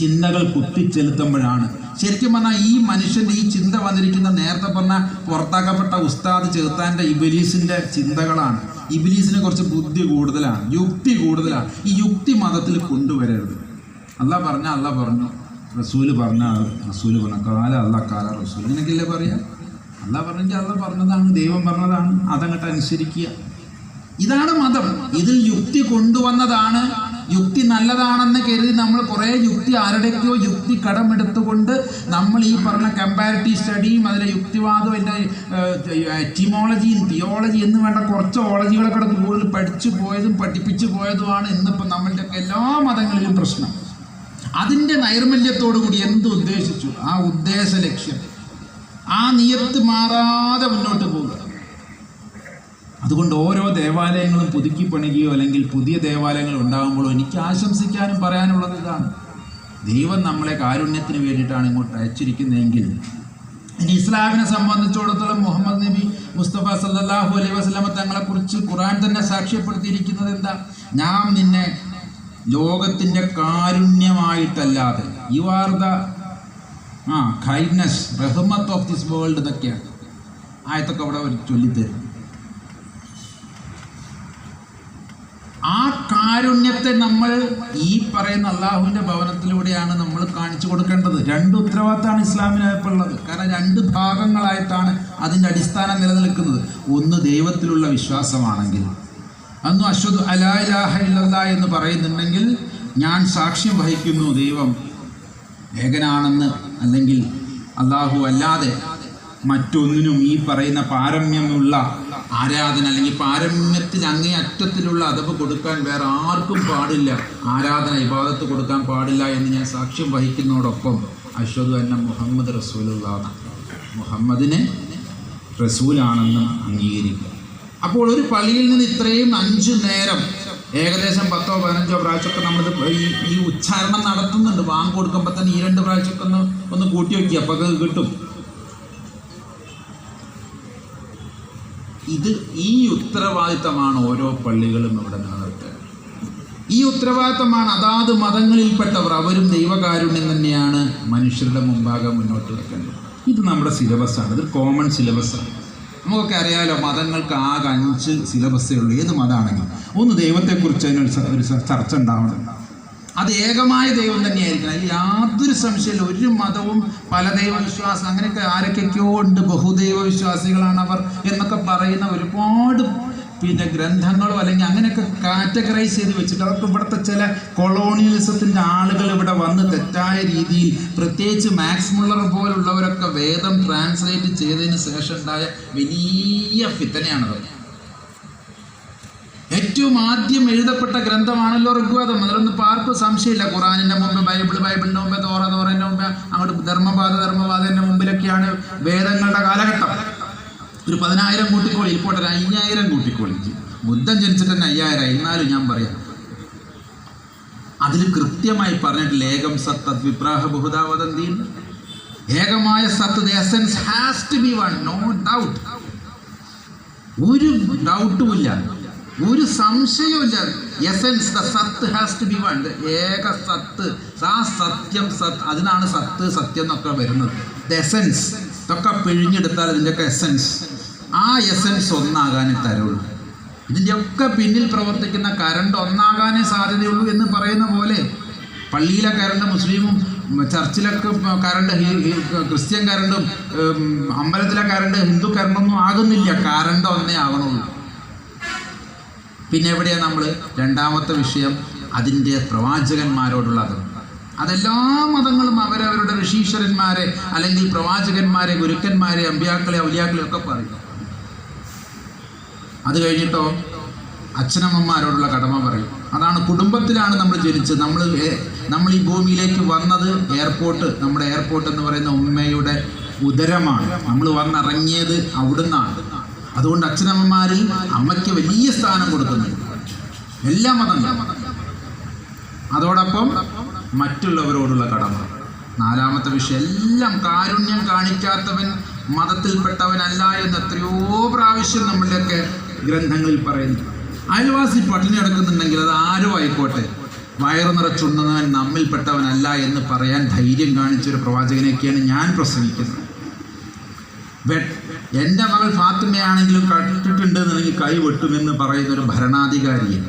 ചിന്തകൾ കുത്തിച്ചെലുത്തുമ്പോഴാണ് ശരിക്കും പറഞ്ഞാൽ ഈ മനുഷ്യൻ്റെ ഈ ചിന്ത വന്നിരിക്കുന്ന നേരത്തെ പറഞ്ഞ പുറത്താക്കപ്പെട്ട ഉസ്താദ് ചെറുത്താൻ്റെ ഇബിലീസിൻ്റെ ചിന്തകളാണ്. ഇബിലീസിന് കുറച്ച് ബുദ്ധി കൂടുതലാണ്, യുക്തി കൂടുതലാണ്. ഈ യുക്തി മതത്തിൽ കൊണ്ടുവരരുത്. അള്ളാഹ് പറഞ്ഞാൽ അള്ളാഹ് പറഞ്ഞു, റസൂല് പറഞ്ഞാൽ റസൂല് പറഞ്ഞു, കാല അള്ളാഹ് കാല റസൂൽ, നിനക്കില്ലേ പറയാം. അള്ളാഹ് പറഞ്ഞെങ്കിൽ അള്ളാഹ് പറഞ്ഞതാണ്, ദൈവം പറഞ്ഞതാണ്, അതങ്ങോട്ട് അനുസരിക്കുക. ഇതാണ് മതം. ഇതിൽ യുക്തി കൊണ്ടുവന്നതാണ്. യുക്തി നല്ലതാണെന്ന് കരുതി നമ്മൾ കുറേ യുക്തി ആരുടെയൊക്കെയോ യുക്തി കടമെടുത്തുകൊണ്ട് നമ്മൾ ഈ പറഞ്ഞ കമ്പാരിറ്റീവ് സ്റ്റഡിയും അതിലെ യുക്തിവാദവും അതിൻ്റെ എറ്റിമോളജിയും തിയോളജി എന്ന് വേണ്ട കുറച്ച് ഓളജികളൊക്കെ കൂടുതൽ പഠിച്ചു പോയതും പഠിപ്പിച്ചു പോയതുമാണ് ഇന്നിപ്പോൾ നമ്മളുടെയൊക്കെ എല്ലാ മതങ്ങളിലും പ്രശ്നം. അതിൻ്റെ നൈർമല്യത്തോടു കൂടി എന്ത് ഉദ്ദേശിച്ചു, ആ ഉദ്ദേശ ലക്ഷ്യം, ആ നിയത്ത് മാറാതെ മുന്നോട്ട് പോകുക. അതുകൊണ്ട് ഓരോ ദേവാലയങ്ങളും പുതുക്കി പണിയുകയോ അല്ലെങ്കിൽ പുതിയ ദേവാലയങ്ങൾ ഉണ്ടാകുമ്പോഴോ എനിക്ക് ആശംസിക്കാനും പറയാനുള്ളത് ഇതാണ്: ദൈവം നമ്മളെ കാരുണ്യത്തിന് വേണ്ടിയിട്ടാണ് ഇങ്ങോട്ട് അയച്ചിരിക്കുന്നതെങ്കിൽ. ഇനി ഇസ്ലാമിനെ സംബന്ധിച്ചിടത്തോളം മുഹമ്മദ് നബി മുസ്തഫ സല്ലല്ലാഹു അലൈഹി വസല്ലമ തങ്ങളെക്കുറിച്ച് ഖുർആൻ തന്നെ സാക്ഷ്യപ്പെടുത്തിയിരിക്കുന്നത് എന്താ? ഞാൻ നിന്നെ ലോകത്തിൻ്റെ കാരുണ്യമായിട്ടല്ലാതെ, യു ആർ ദ കൈൻഡ്നസ്, റഹ്മത്ത് ഓഫ് ദിസ് വേൾഡ് എന്നൊക്കെയാണ് ആയത്തൊക്കെ അവിടെ അവർ ചൊല്ലിത്തരും. ആ കാരുണ്യത്തെ നമ്മൾ ഈ പറയുന്ന അള്ളാഹുവിൻ്റെ ഭവനത്തിലൂടെയാണ് നമ്മൾ കാണിച്ചു കൊടുക്കേണ്ടത്. 2 ഉത്തരവാദിത്തമാണ് ഇസ്ലാമിനകത്തുള്ളത്. കാരണം 2 ഭാഗങ്ങളായിട്ടാണ് അതിൻ്റെ അടിസ്ഥാനം നിലനിൽക്കുന്നത്. ഒന്ന് ദൈവത്തിലുള്ള വിശ്വാസമാണെങ്കിൽ, അന്ന് അശ്ഹദു അലാ ഇലാഹ ഇല്ലല്ലാഹ് എന്ന് പറയുന്നുണ്ടെങ്കിൽ ഞാൻ സാക്ഷ്യം വഹിക്കുന്നു ദൈവം ഏകനാണെന്ന്, അല്ലെങ്കിൽ അള്ളാഹു അല്ലാതെ മറ്റൊന്നിനും ഈ പറയുന്ന പാരമ്യമുള്ള ആരാധന അല്ലെങ്കിൽ പാരമ്യത്തിൽ അങ്ങേ അറ്റത്തിലുള്ള അദബ് കൊടുക്കാൻ വേറെ ആർക്കും പാടില്ല. ആരാധന ഇബാദത്ത് കൊടുക്കാൻ പാടില്ല എന്ന് ഞാൻ സാക്ഷ്യം വഹിക്കുന്നതോടൊപ്പം അഷ്ഹദു അന്ന മുഹമ്മദ് റസൂലുള്ളാഹ്, മുഹമ്മദിനെ റസൂലാണെന്നും അംഗീകരിക്കുക. അപ്പോൾ ഒരു പള്ളിയിൽ നിന്ന് ഇത്രയും 5 നേരം ഏകദേശം 10ഓ 15ഓ പ്രാവശ്യമൊക്കെ നമ്മളിത് ഈ ഉച്ചാരണം നടത്തുന്നുണ്ട്. വാങ്ങ് കൊടുക്കുമ്പോൾ തന്നെ ഈ 2 പ്രാവശ്യമൊക്കെ ഒന്ന് കൂട്ടി വയ്ക്കുക, അപ്പോൾ അത് കിട്ടും. ഈ ഉത്തരവാദിത്തമാണ് ഓരോ പള്ളികളും ഇവിടെ നിലനിർത്തുക. ഈ ഉത്തരവാദിത്തമാണ് അതാത് മതങ്ങളിൽപ്പെട്ടവർ, അവരും ദൈവകാരുണ്യം തന്നെയാണ് മനുഷ്യരുടെ മുമ്പാകെ മുന്നോട്ട് വെക്കേണ്ടത്. ഇത് നമ്മുടെ സിലബസാണ്, ഇത് കോമൺ സിലബസാണ്. നമുക്കൊക്കെ അറിയാമല്ലോ, മതങ്ങൾക്ക് ആകെ 5 സിലബസേ ഉള്ളൂ. ഏത് മതമാണെങ്കിലും ഒന്ന് ദൈവത്തെക്കുറിച്ച് ഒരു ചർച്ച ഉണ്ടാവണം. അത് ഏകമായ ദൈവം തന്നെയായിരിക്കണം, അതിൽ യാതൊരു സംശയമില്ല. ഒരു മതവും പല ദൈവവിശ്വാസം അങ്ങനെയൊക്കെ ആരൊക്കെയോ ഉണ്ട്, ബഹുദൈവ വിശ്വാസികളാണ് അവർ എന്നൊക്കെ പറയുന്ന ഒരുപാട് ഗ്രന്ഥങ്ങളോ അല്ലെങ്കിൽ അങ്ങനെയൊക്കെ കാറ്റഗറൈസ് ചെയ്ത് വെച്ചിട്ട് അവർക്ക് ഇവിടുത്തെ ചില കൊളോണിയലിസത്തിൻ്റെ ആളുകൾ ഇവിടെ വന്ന് തെറ്റായ രീതിയിൽ, പ്രത്യേകിച്ച് മാക്സ് മുള്ളർ പോലുള്ളവരൊക്കെ വേദം ട്രാൻസ്ലേറ്റ് ചെയ്തതിന് ശേഷം ഉണ്ടായ വലിയ ഫിത്തനയാണത്. ഏറ്റവും ആദ്യം എഴുതപ്പെട്ട ഗ്രന്ഥമാണല്ലോ ഋഗ്വേദം. അതിലൊന്നും ആർക്കും സംശയമില്ല. ഖുറാനിൻ്റെ മുമ്പ് ബൈബിളിൻ്റെ മുമ്പ് തോറേൻ്റെ മുമ്പ് അങ്ങോട്ട് ധർമ്മപാതേൻ്റെ മുമ്പിലൊക്കെയാണ് വേദങ്ങളുടെ കാലഘട്ടം. ഒരു 10,000 കൂട്ടിക്കോളി, ഇപ്പോൾ 5,000 കൂട്ടിക്കോളി. ബുദ്ധൻ ജനിച്ചിട്ട് തന്നെ 5,000. എന്നാലും ഞാൻ പറയാം, അതിൽ കൃത്യമായി പറഞ്ഞിട്ടില്ല ഏകം സത്ത് അദ്വിപ്രാഹ ബഹുധാ വദന്തി. ഏകമായ സത്ത്, the essence has to be one, no doubt. ഒരു ഡൗട്ടുമില്ല, ഒരു സംശയവുമില്ല. എസൻസ്, ദ സത്ത് ഹാസ് ടു ബി വൺ, ഏക സത്ത്, ആ സത്യം, അതിനാണ് സത്ത് സത്യം എന്നൊക്കെ വരുന്നത്. ദ എസൻസ് ഇതൊക്കെ പിഴിഞ്ഞെടുത്താൽ ഇതിൻ്റെയൊക്കെ എസൻസ്, ആ എസൻസ് ഒന്നാകാനേ തരുള്ളൂ. ഇതിൻ്റെയൊക്കെ പിന്നിൽ പ്രവർത്തിക്കുന്ന കറണ്ട് ഒന്നാകാനേ സാധ്യതയുള്ളൂ എന്ന് പറയുന്ന പോലെ പള്ളിയിലെ കറണ്ട് മുസ്ലിമും, ചർച്ചിലൊക്കെ കറണ്ട് ക്രിസ്ത്യൻ കറണ്ടും, അമ്പലത്തിലെ കറണ്ട് ഹിന്ദു കറണ്ടൊന്നും ആകുന്നില്ല. കറണ്ട് ഒന്നേ ആകണുള്ളൂ. പിന്നെ എവിടെയാണ് നമ്മൾ രണ്ടാമത്തെ വിഷയം, അതിൻ്റെ പ്രവാചകന്മാരോടുള്ളത്. അതെല്ലാ മതങ്ങളും അവരവരുടെ ഋഷീശ്വരന്മാരെ അല്ലെങ്കിൽ പ്രവാചകന്മാരെ, ഗുരുക്കന്മാരെ, അമ്പിയാക്കളെ, ഔലിയാക്കളെ ഒക്കെ പറയും. അത് കഴിഞ്ഞിട്ടോ അച്ഛനമ്മമാരോടുള്ള കടമ പറയും. അതാണ്, കുടുംബത്തിലാണ് നമ്മൾ ജനിച്ചത്. നമ്മൾ ഈ ഭൂമിയിലേക്ക് വന്നത് എയർപോർട്ട്, നമ്മുടെ എയർപോർട്ട് എന്ന് പറയുന്ന ഉമ്മയുടെ ഉദരമാണ്. നമ്മൾ വന്നിറങ്ങിയത് അവിടുന്നാണ്. അതുകൊണ്ട് അച്ഛനമ്മമാരിൽ അമ്മയ്ക്ക് വലിയ സ്ഥാനം കൊടുക്കുന്നുണ്ട് എല്ലാ മതങ്ങളും. അതോടൊപ്പം മറ്റുള്ളവരോടുള്ള കടമ. 4ാമത്തെ വിഷയം, എല്ലാം കാരുണ്യം കാണിക്കാത്തവൻ മതത്തിൽപ്പെട്ടവനല്ല എന്ന് എത്രയോ പ്രാവശ്യം നമ്മളുടെയൊക്കെ ഗ്രന്ഥങ്ങളിൽ പറയുന്നു. അയൽവാസി പട്ടിണി കിടക്കുന്നുണ്ടെങ്കിൽ അത് ആരോ ആയിക്കോട്ടെ, വയറു നിറച്ചുണ്ണവൻ നമ്മിൽപ്പെട്ടവനല്ല എന്ന് പറയാൻ ധൈര്യം കാണിച്ചൊരു പ്രവാചകനെയൊക്കെയാണ് ഞാൻ പ്രസംഗിക്കുന്നത്. എൻ്റെ മകൾ ഫാത്തിമയാണെങ്കിലും കട്ടിട്ടുണ്ട് എന്നുണ്ടെങ്കിൽ കൈ വെട്ടുമെന്ന് പറയുന്നൊരു ഭരണാധികാരിയെ,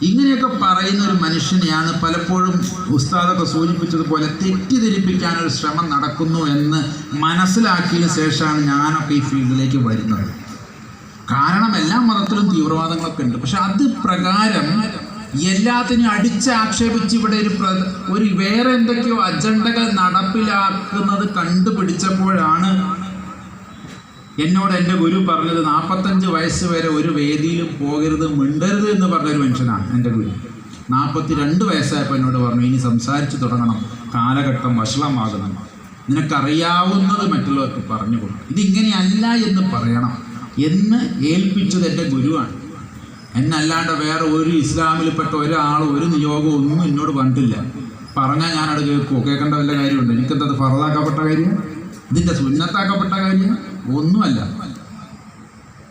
ഇങ്ങനെയൊക്കെ പറയുന്ന ഒരു മനുഷ്യനെയാണ് പലപ്പോഴും ഉസ്താദൊക്കെ സൂചിപ്പിച്ചതുപോലെ തെറ്റിദ്ധരിപ്പിക്കാനൊരു ശ്രമം നടക്കുന്നു എന്ന് മനസ്സിലാക്കിയതിന് ശേഷമാണ് ഞാനൊക്കെ ഈ ഫീൽഡിലേക്ക് വരുന്നത്. കാരണം എല്ലാ മതത്തിലും തീവ്രവാദങ്ങളൊക്കെ ഉണ്ട്. പക്ഷെ അത് പ്രകാരം എല്ലാത്തിനും അടിച്ചാക്ഷേപിച്ച് ഇവിടെ ഒരു വേറെ എന്തൊക്കെയോ അജണ്ടകൾ നടപ്പിലാക്കുന്നത് കണ്ടുപിടിച്ചപ്പോഴാണ് എന്നോട് എൻ്റെ ഗുരു പറഞ്ഞത്, 45 വയസ്സ് വരെ ഒരു വേദിയിലും പോകരുത്, മിണ്ടരുത് എന്ന് പറഞ്ഞൊരു മനുഷ്യനാണ് എൻ്റെ ഗുരു. 42 വയസ്സായപ്പോൾ എന്നോട് പറഞ്ഞു, ഇനി സംസാരിച്ച് തുടങ്ങണം, കാലഘട്ടം വഷളമാകണം, നിനക്കറിയാവുന്നത് മറ്റുള്ളവർക്ക് പറഞ്ഞു കൊടുക്കും, ഇതിങ്ങനെയല്ല എന്ന് പറയണം എന്ന് ഏൽപ്പിച്ചത് എൻ്റെ ഗുരുവാണ്. എന്നല്ലാണ്ട് വേറെ ഒരു ഇസ്ലാമിൽപ്പെട്ട ഒരാളും ഒരു നിയോഗവും ഒന്നും എന്നോട് കണ്ടില്ല. പറഞ്ഞാൽ ഞാനത് കേൾക്കേണ്ട വല്ല കാര്യമുണ്ട്? എനിക്കെന്തത് ഫറദാക്കപ്പെട്ട കാര്യം, ഇതിൻ്റെ സുന്നത്താക്കപ്പെട്ട കാര്യം ഒന്നുമല്ല.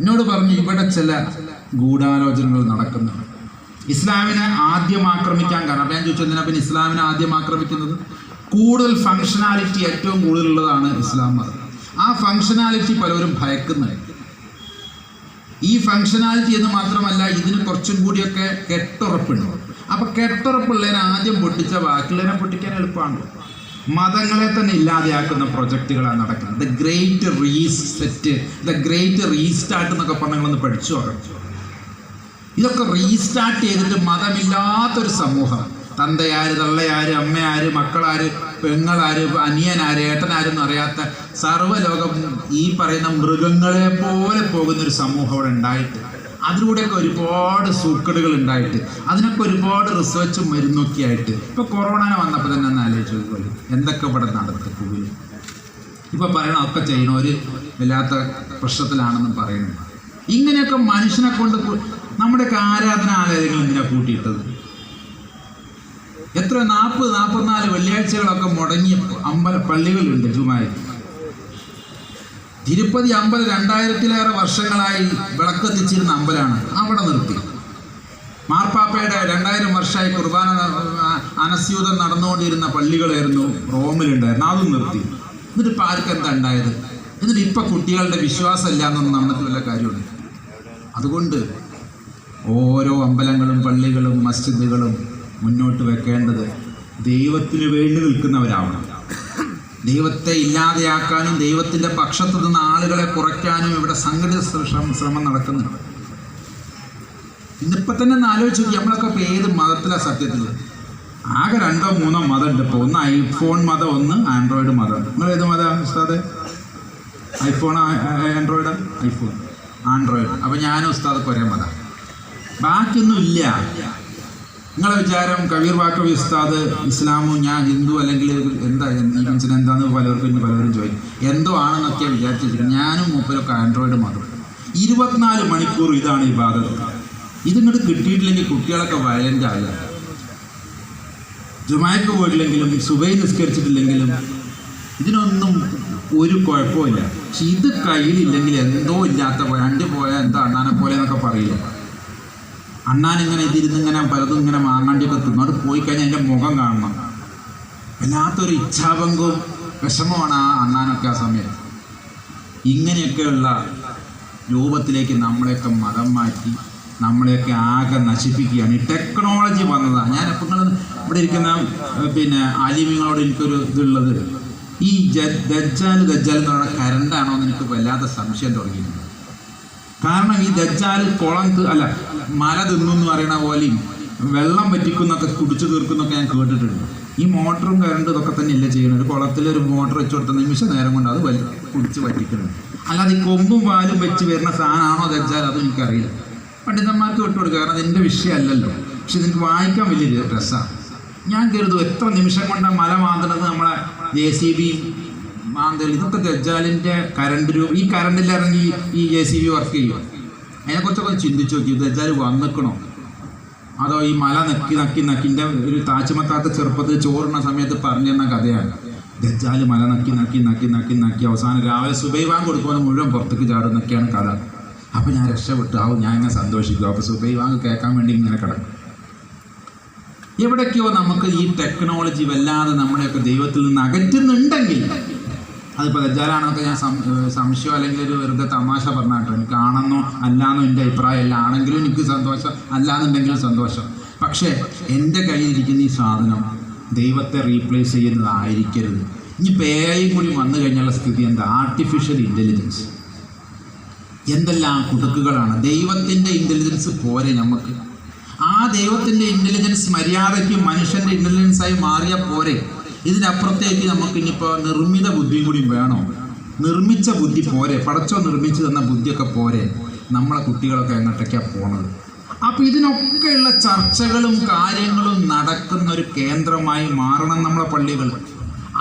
എന്നോട് പറഞ്ഞു, ഇവിടെ ചില ഗൂഢാലോചനകൾ നടക്കുന്നുണ്ട്. ഇസ്ലാമിനെ ആദ്യം ആക്രമിക്കാൻ കാരണം, അപ്പം ഞാൻ ചോദിച്ചു എന്തിനാ പിന്നെ ഇസ്ലാമിനെ ആദ്യം ആക്രമിക്കുന്നത്? കൂടുതൽ ഫങ്ഷനാലിറ്റി ഏറ്റവും കൂടുതലുള്ളതാണ് ഇസ്ലാം മതം. ആ ഫങ്ഷനാലിറ്റി പലരും ഭയക്കുന്നുണ്ട്. ഈ ഫങ്ഷനാലിറ്റി എന്ന് മാത്രമല്ല, ഇതിന് കുറച്ചും കൂടിയൊക്കെ കെട്ടുറപ്പുണ്ട്. അപ്പം കെട്ടുറപ്പുള്ളതിനെ ആദ്യം പൊട്ടിച്ച ബാക്കിയുള്ളതിനെ പൊട്ടിക്കാൻ എളുപ്പമാണ്. മതങ്ങളെ തന്നെ ഇല്ലാതെയാക്കുന്ന പ്രൊജക്റ്റുകളാണ് നടക്കുന്നത്. The great reset, the great restart എന്നൊക്കെ പറഞ്ഞ് നിങ്ങളൊന്ന് പഠിച്ചു നോക്കണം. ഇതൊക്കെ റീസ്റ്റാർട്ട് ചെയ്തിട്ട് മതമില്ലാത്തൊരു സമൂഹം, തന്തയാര്, തള്ളയാര്, അമ്മയാര്, മക്കളാര് പെങ്ങളാര്, അനിയനാര്, ഏട്ടനാരെന്ന് അറിയാത്ത സർവ്വലോകം ഈ പറയുന്ന മൃഗങ്ങളെ പോലെ പോകുന്നൊരു സമൂഹം അവിടെ ഉണ്ടായിട്ട്, അതിലൂടെയൊക്കെ ഒരുപാട് സൂക്കേടുകൾ ഉണ്ടായിട്ട്, അതിനൊക്കെ ഒരുപാട് റിസർച്ചും മരുന്നൊക്കെ ആയിട്ട് ഇപ്പോൾ കൊറോണ വന്നപ്പോൾ തന്നെ ഒന്ന് ആലോചിച്ച് നോക്കുമല്ലോ എന്തൊക്കെ ഇവിടെ നടത്തുകയും ഇപ്പോൾ പറയണ ഒക്കെ ചെയ്യണവർ വല്ലാത്ത പ്രശ്നത്തിലാണെന്നും പറയുന്നു. ഇങ്ങനെയൊക്കെ മനുഷ്യനെ കൊണ്ട് നമ്മുടെയൊക്കെ ആരാധനാലയങ്ങൾ എന്തിനാ കൂട്ടിയിട്ടത്? എത്ര 44 വെള്ളിയാഴ്ചകളൊക്കെ മുടങ്ങിയ പള്ളികളുണ്ട്. ജുമായിൽ തിരുപ്പതി അമ്പലം 2000-ലേറെ വർഷങ്ങളായി വിളക്കെത്തിച്ചിരുന്ന അമ്പലമാണ്, അവിടെ നിർത്തി. മാർപ്പാപ്പയുടെ 2000 വർഷമായി കുർബാന അനസ്യൂതം നടന്നുകൊണ്ടിരുന്ന പള്ളികളായിരുന്നു റോമിലുണ്ടായിരുന്നു, അതും നിർത്തി. എന്നിട്ട് ഇപ്പം ആർക്കും എന്താ ഉണ്ടായത്? എന്നിട്ട് ഇപ്പം കുട്ടികളുടെ വിശ്വാസം ഇല്ല എന്നൊന്നും നമുക്ക് വല്ല കാര്യമുണ്ട്. അതുകൊണ്ട് ഓരോ അമ്പലങ്ങളും പള്ളികളും മസ്ജിദുകളും മുന്നോട്ട് വെക്കേണ്ടത് ദൈവത്തിന് വേണ്ടി നിൽക്കുന്നവരാവണം. ദൈവത്തെ ഇല്ലാതെയാക്കാനും ദൈവത്തിൻ്റെ പക്ഷത്ത് നിന്ന് ആളുകളെ കുറയ്ക്കാനും ഇവിടെ സംഘടിത ശ്രമം നടക്കുന്നുണ്ട്. ഇന്നിപ്പോൾ തന്നെ ഒന്ന് ആലോചിച്ച് നോക്കി, നമ്മളൊക്കെ ഇപ്പോൾ ഏത് മതത്തിലാണ് സത്യത്തിൽ? ആകെ 2-3 മതമുണ്ട് ഇപ്പോൾ. ഒന്ന് ഐഫോൺ മതം, ഒന്ന് ആൻഡ്രോയിഡ് മതം. നിങ്ങൾ ഏത് മതമാണ് ഉസ്താദ്? IPhone, Android? IPhone, Android. അപ്പോൾ ഞാനും ഉസ്താദ് ഒരേ മതം, ബാക്കിയൊന്നും ഇല്ല. നിങ്ങളെ വിചാരം കബീർ ബാക്കവി ഉസ്താദ് ഇസ്ലാമും ഞാൻ ഹിന്ദു അല്ലെങ്കിൽ എന്താ ഈ മനുഷ്യൻ എന്താന്ന് പലരും ചോദിക്കും. എന്തോ ആണെന്നൊക്കെ വിചാരിച്ചിരിക്കുന്നത്. ഞാനും മൂപ്പരൊക്കെ ആൻഡ്രോയിഡ് മതം. 24 മണിക്കൂർ ഇതാണ് ഇബാദത്ത്. ഇതിങ്ങോട്ട് കിട്ടിയിട്ടില്ലെങ്കിൽ കുട്ടികളൊക്കെ വയലൻ്റ് ആകുക. ജുമായ്ക്ക് പോയിട്ടില്ലെങ്കിലും സുബൈ നിസ്കരിച്ചിട്ടില്ലെങ്കിലും ഇതിനൊന്നും ഒരു കുഴപ്പമില്ല. പക്ഷെ ഇത് കയ്യിലില്ലെങ്കിൽ എന്തോ ഇല്ലാത്ത പോലെ, അണ്ടി പോയാൽ എന്താ അണ്ണാനെ പോലെ എന്നൊക്കെ പറയില്ല. അണ്ണാനിങ്ങനെ ഇതിരുന്നിങ്ങനെ പലതും ഇങ്ങനെ മാങ്ങാണ്ടിയൊക്കെ തിന്നു, അത് പോയി കഴിഞ്ഞാൽ എൻ്റെ മുഖം കാണണം. വല്ലാത്തൊരു ഇച്ഛാഭംഗവും വിഷമമാണ് ആ അണ്ണാനൊക്കെ ആ സമയത്ത്. ഇങ്ങനെയൊക്കെയുള്ള രൂപത്തിലേക്ക് നമ്മളെയൊക്കെ മതം മാറ്റി നമ്മളെയൊക്കെ ആകെ നശിപ്പിക്കുകയാണ്. ഈ ടെക്നോളജി വന്നതാണ്. ഞാൻ എപ്പോൾ ഇവിടെ ഇരിക്കുന്ന ആലിമ്യങ്ങളോട് എനിക്കൊരു ഇതുള്ളത്, ഈ ദജ്ജാൽ എന്ന് പറയുന്ന കരണ്ടാണോ എന്ന് എനിക്ക് വല്ലാത്ത സംശയം തുടങ്ങിയിട്ടുണ്ട്. കാരണം ഈ ദജ്ജാൽ മല തിന്നു എന്ന് പറയുന്ന പോലെയും വെള്ളം വറ്റിക്കുന്നൊക്കെ കുടിച്ചു തീർക്കുന്നൊക്കെ ഞാൻ കേട്ടിട്ടുണ്ട്. ഈ മോട്ടറും കരണ്ടും ഇതൊക്കെ തന്നെയല്ലേ ചെയ്യുന്നത്. ഒരു കുളത്തിലൊരു മോട്ടർ വെച്ച് കൊടുത്ത നിമിഷ നേരം കൊണ്ട് അത് കുടിച്ച് വറ്റിക്കുന്നത്. അല്ലാതെ ഈ കൊമ്പും പാലും വെച്ച് വരുന്ന സാധനമാണോ ദജ്ജാൽ, അതും എനിക്കറിയില്ല. പണ്ഡിതന്മാർക്ക് വിട്ടുകൊടുക്കുക, കാരണം അതിൻ്റെ വിഷയമല്ലല്ലോ. പക്ഷെ ഇതെനിക്ക് വായിക്കാൻ വലിയ രസമാണ്. ഞാൻ കരുതും എത്ര നിമിഷം കൊണ്ടാണ് മല മാന്തണത്. നമ്മളെ JCB മാന്തൽ ഇതൊക്കെ ദജ്ജാലിൻ്റെ കരണ്ട് ഈ കരണ്ടിലിറങ്ങി ഈ JCB വർക്ക് ചെയ്യും. അതിനെക്കുറിച്ചൊക്കെ ചിന്തിച്ച് നോക്കി. ദജ്ജാൽ വന്നിക്കണോ അതോ ഈ മല നക്കിൻ്റെ ഒരു താച്ചുമത്താത്ത ചെറുപ്പത്തിൽ ചോറുന്ന സമയത്ത് പറഞ്ഞു തന്ന കഥയാണ്. ദജ്ജാൽ മല നക്കി അവസാനം രാവിലെ സുബൈ വാങ്ങ് കൊടുക്കുമ്പോൾ മുഴുവൻ പുറത്തേക്ക് ചാടുന്നൊക്കെയാണ് കഥ. അപ്പോൾ ഞാൻ രക്ഷപ്പെട്ടു ഞാൻ ഇങ്ങനെ സന്തോഷിക്കും. അപ്പോൾ സുബൈ വാങ്ങ് കേൾക്കാൻ വേണ്ടി ഇങ്ങനെ കിടക്കും. എവിടേക്കോ നമുക്ക് ഈ ടെക്നോളജി വല്ലാതെ നമ്മളെയൊക്കെ ദൈവത്തിൽ നിന്ന് അകറ്റുന്നുണ്ടെങ്കിൽ, അതിപ്പോൾ ദജ്ജാലാണൊക്കെ ഞാൻ സംശയം അല്ലെങ്കിൽ ഒരു വെറുതെ തമാശ പറഞ്ഞാട്ടോ. എനിക്ക് ആണെന്നോ അല്ലാന്നോ എൻ്റെ അഭിപ്രായമല്ല. ആണെങ്കിലും എനിക്ക് സന്തോഷം, അല്ലാന്നുണ്ടെങ്കിലും സന്തോഷം. പക്ഷേ എൻ്റെ കയ്യിലിരിക്കുന്ന ഈ സാധനം ദൈവത്തെ റീപ്ലേസ് ചെയ്യുന്നതായിരിക്കരുത്. ഇനിയിപ്പോൾ AI കൂടി വന്നു കഴിഞ്ഞുള്ള സ്ഥിതി എന്താ? Artificial intelligence. എന്തെല്ലാം കുടുക്കുകളാണ്. ദൈവത്തിൻ്റെ ഇൻ്റലിജൻസ് പോരെ നമുക്ക്. ആ ദൈവത്തിൻ്റെ ഇൻ്റലിജൻസ് മര്യാദയ്ക്ക് മനുഷ്യൻ്റെ ഇൻ്റലിജൻസായി മാറിയാൽ പോരെ. ഇതിനപ്പുറത്തേക്ക് നമുക്ക് ഇനിയിപ്പോൾ നിർമ്മിത ബുദ്ധിയും കൂടി വേണോ? നിർമ്മിച്ച ബുദ്ധി പോരെ? പടച്ചോ നിർമ്മിച്ചു തന്ന ബുദ്ധിയൊക്കെ പോരെ? നമ്മളെ കുട്ടികളൊക്കെ എങ്ങോട്ടൊക്കെയാണ് പോണത്? അപ്പോൾ ഇതിനൊക്കെയുള്ള ചർച്ചകളും കാര്യങ്ങളും നടക്കുന്ന ഒരു കേന്ദ്രമായി മാറണം നമ്മളെ പള്ളികൾ.